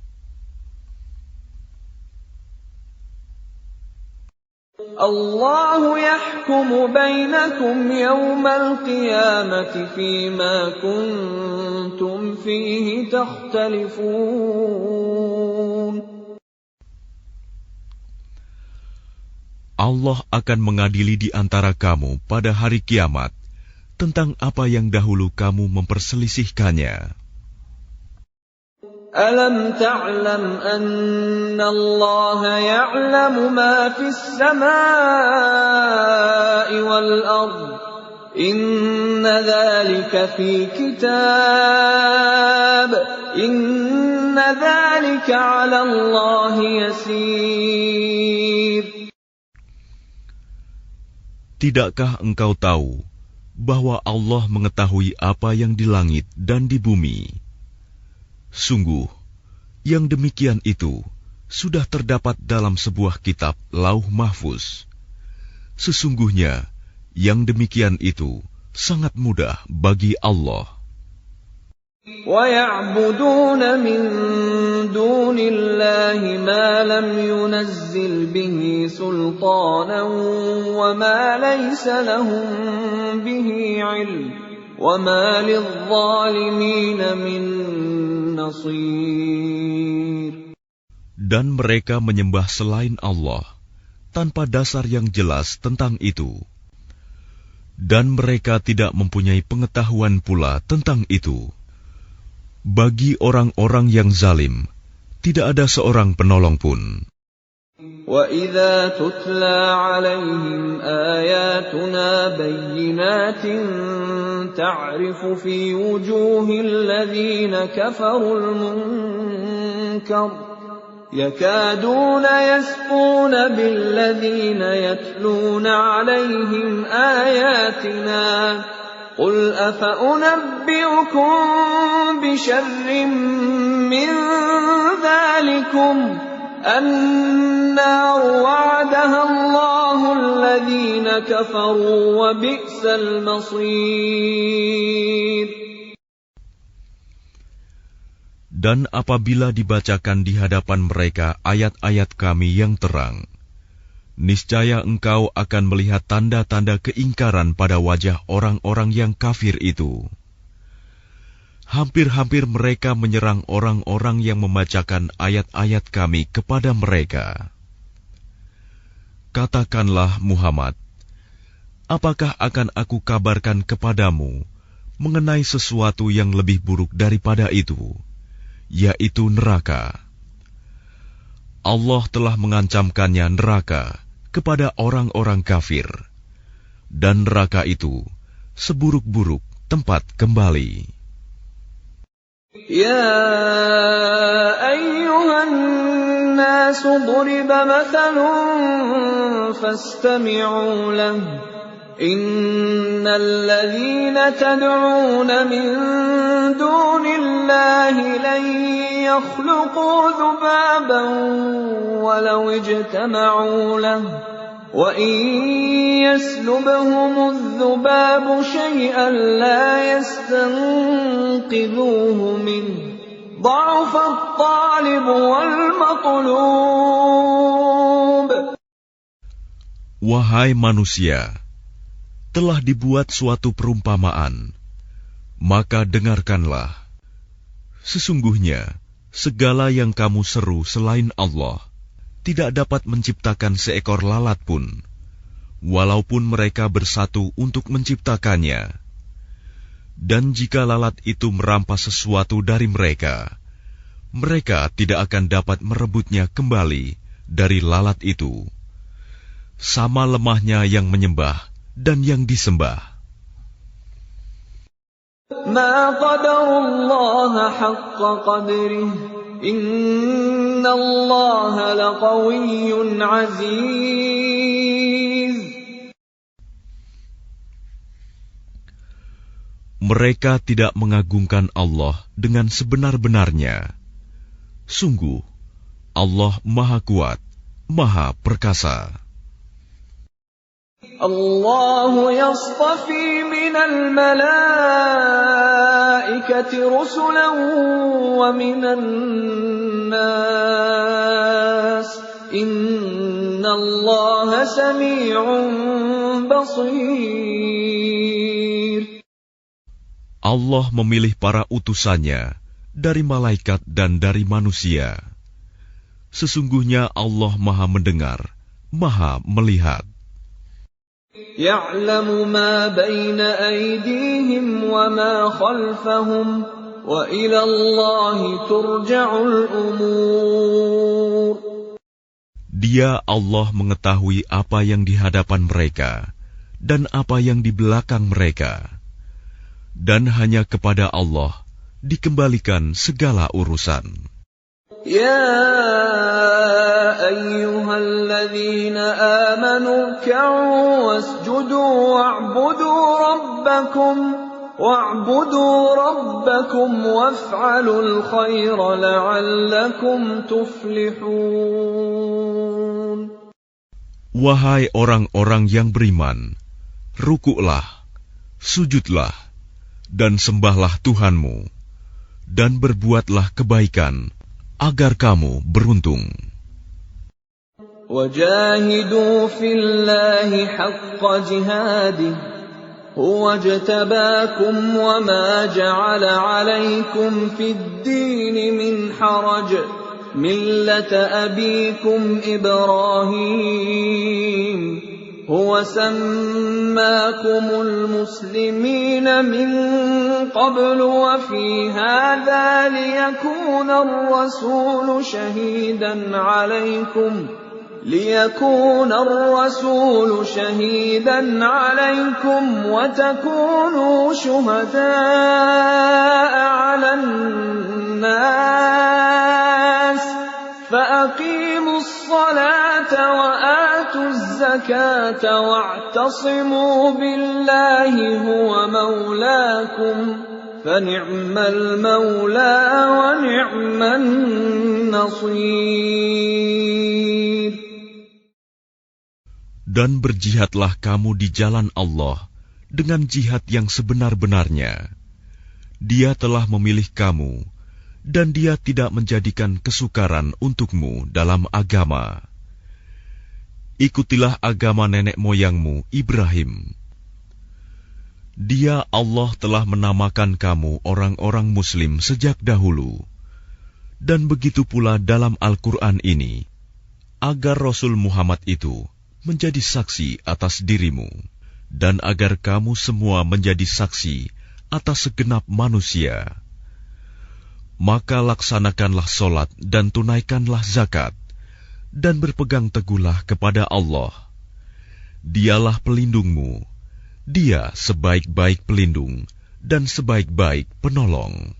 الله يحكم بينكم يوم القيامة فيما كنتم فيه تختلفون. Allah akan mengadili di antara kamu pada hari kiamat tentang apa yang dahulu kamu memperselisihkannya. أَلَمْ تَعْلَمْ أَنَّ اللَّهَ يَعْلَمُ مَا فِي السَّمَاءِ وَالْأَرْضِ إِنَّ ذَلِكَ فِي كِتَابٍ إِنَّ ذَلِكَ عَلَى اللَّهِ يَسِيرٌ. Tidakkah engkau tahu bahwa Allah mengetahui apa yang di langit dan di bumi? Sungguh, yang demikian itu sudah terdapat dalam sebuah kitab Lauh Mahfuz. Sesungguhnya, yang demikian itu sangat mudah bagi Allah. وَيَعْبُدُونَ مِن دُونِ اللَّهِ مَا لَمْ يُنَزِّلْ بِهِ سُلْطَانًا وَمَا لَيْسَ لَهُم بِهِ عِلْمٌ وَمَا لِلظَّالِمِينَ مِن نَصِيرٍ. Dan mereka menyembah selain Allah tanpa dasar yang jelas tentang itu. Dan mereka tidak mempunyai pengetahuan pula tentang itu. Bagi orang-orang yang zalim, tidak ada seorang penolong pun. وَإِذَا تُتْلَى عَلَيْهِمْ آيَاتُنَا بَيِّنَاتٍ تَعْرِفُ فِي وُجُوهِ الَّذِينَ كَفَرُوا الْمُنكَرَ يَكَادُونَ يَسْطُونَ بِالَّذِينَ يَتْلُونَ عَلَيْهِمْ آيَاتِنَا قُلْ أَفَأُنَبِّئُكُم بِشَرٍّ مِّن ذَلِكُمْ النَّارُ وَعَدَهَا اللَّهُ الَّذِينَ كَفَرُوا وَبِئْسَ الْمَصِيرُ. Dan apabila dibacakan di hadapan mereka ayat-ayat Kami yang terang, niscaya engkau akan melihat tanda-tanda keingkaran pada wajah orang-orang yang kafir itu. Hampir-hampir mereka menyerang orang-orang yang membacakan ayat-ayat Kami kepada mereka. Katakanlah Muhammad, apakah akan aku kabarkan kepadamu mengenai sesuatu yang lebih buruk daripada itu, yaitu neraka? Allah telah mengancamkannya neraka kepada orang-orang kafir, dan neraka itu seburuk-buruk tempat kembali. يَا أَيُّهَا النَّاسُ ضُرِبَ مَثَلٌ فَاسْتَمِعُوا لَهُ إِنَّ الَّذِينَ تَدْعُونَ مِن دُونِ اللَّهِ لَن يَخْلُقُوا ذُبَابًا وَلَوِ اجْتَمَعُوا لَهُ وَإِن يَسْلُبْهُمُ الذُّبَابُ شَيْئًا لَّا يَسْتَنقِذُوهُ مِنْهُ ضَعُفَ الطَّالِبُ وَالْمَطْلُوبُ. Wahai manusia, telah dibuat suatu perumpamaan, maka dengarkanlah. Sesungguhnya, segala yang kamu seru selain Allah tidak dapat menciptakan seekor lalat pun, walaupun mereka bersatu untuk menciptakannya. Dan jika lalat itu merampas sesuatu dari mereka, mereka tidak akan dapat merebutnya kembali dari lalat itu. Sama lemahnya yang menyembah dan yang disembah. مَا قَدَرُوا اللَّهَ حَقَّ قَدْرِهِ إِنَّ اللَّهَ لَقَوِيٌّ عَزِيزٌ. Mereka tidak mengagungkan Allah dengan sebenar-benarnya. Sungguh, Allah Maha Kuat, Maha Perkasa. الله يصطفي من الملائكة رسلا ومن الناس إن الله سميع بصير. Allah memilih para utusannya dari malaikat dan dari manusia. Sesungguhnya Allah Maha mendengar, Maha melihat. يَعْلَمُ مَا بَيْنَ أَيْدِيهِمْ وَمَا خَلْفَهُمْ وَإِلَى اللَّهِ تُرْجَعُ الْأُمُورُ. Dia Allah mengetahui apa yang di hadapan mereka dan apa yang di belakang mereka. Dan hanya kepada Allah dikembalikan segala urusan. يَا أَيُّهَا الَّذِينَ آمَنُوا ارْكَعُوا وَاسْجُدُوا وَاعْبُدُوا رَبَّكُمْ وَافْعَلُوا الْخَيْرَ لَعَلَّكُمْ تُفْلِحُونَ. Wahai orang-orang yang beriman, rukuklah, sujudlah, dan sembahlah Tuhanmu, dan berbuatlah kebaikan, agar kamu beruntung. وَجَاهِدُوا فِي اللَّهِ حَقَّ جِهَادِهِ هُوَ اجْتَبَاكُمْ وَمَا جَعَلَ عَلَيْكُمْ فِي الدِّينِ مِنْ حَرَجٍ مِلَّةَ أَبِيكُمْ إِبْرَاهِيمَ هُوَ سَمَّاكُمُ الْمُسْلِمِينَ مِنْ قَبْلُ وَفِي هَذَا لِيَكُونَ الرَّسُولُ شَهِيدًا عَلَيْكُمْ لِيَكُونَ الرَّسُولُ شَهِيدًا عَلَيْكُمْ وَتَكُونُوا شُهَدَاءَ عَلَى النَّاسِ فَأَقِيمُوا الصَّلَاةَ وَآتُوا الزَّكَاةَ وَاعْتَصِمُوا بِاللَّهِ هُوَ مَوْلَاكُمْ فَنِعْمَ الْمَوْلَى وَنِعْمَ النَّصِيرُ. Dan berjihadlah kamu di jalan Allah dengan jihad yang sebenar-benarnya. Dia telah memilih kamu, dan Dia tidak menjadikan kesukaran untukmu dalam agama. Ikutilah agama nenek moyangmu Ibrahim. Dia Allah telah menamakan kamu orang-orang Muslim sejak dahulu, dan begitu pula dalam Al-Quran ini, agar Rasul Muhammad itu menjadi saksi atas dirimu, dan agar kamu semua menjadi saksi atas segenap manusia. Maka laksanakanlah solat dan tunaikanlah zakat, dan berpegang teguhlah kepada Allah. Dialah pelindungmu, Dia sebaik-baik pelindung dan sebaik-baik penolong.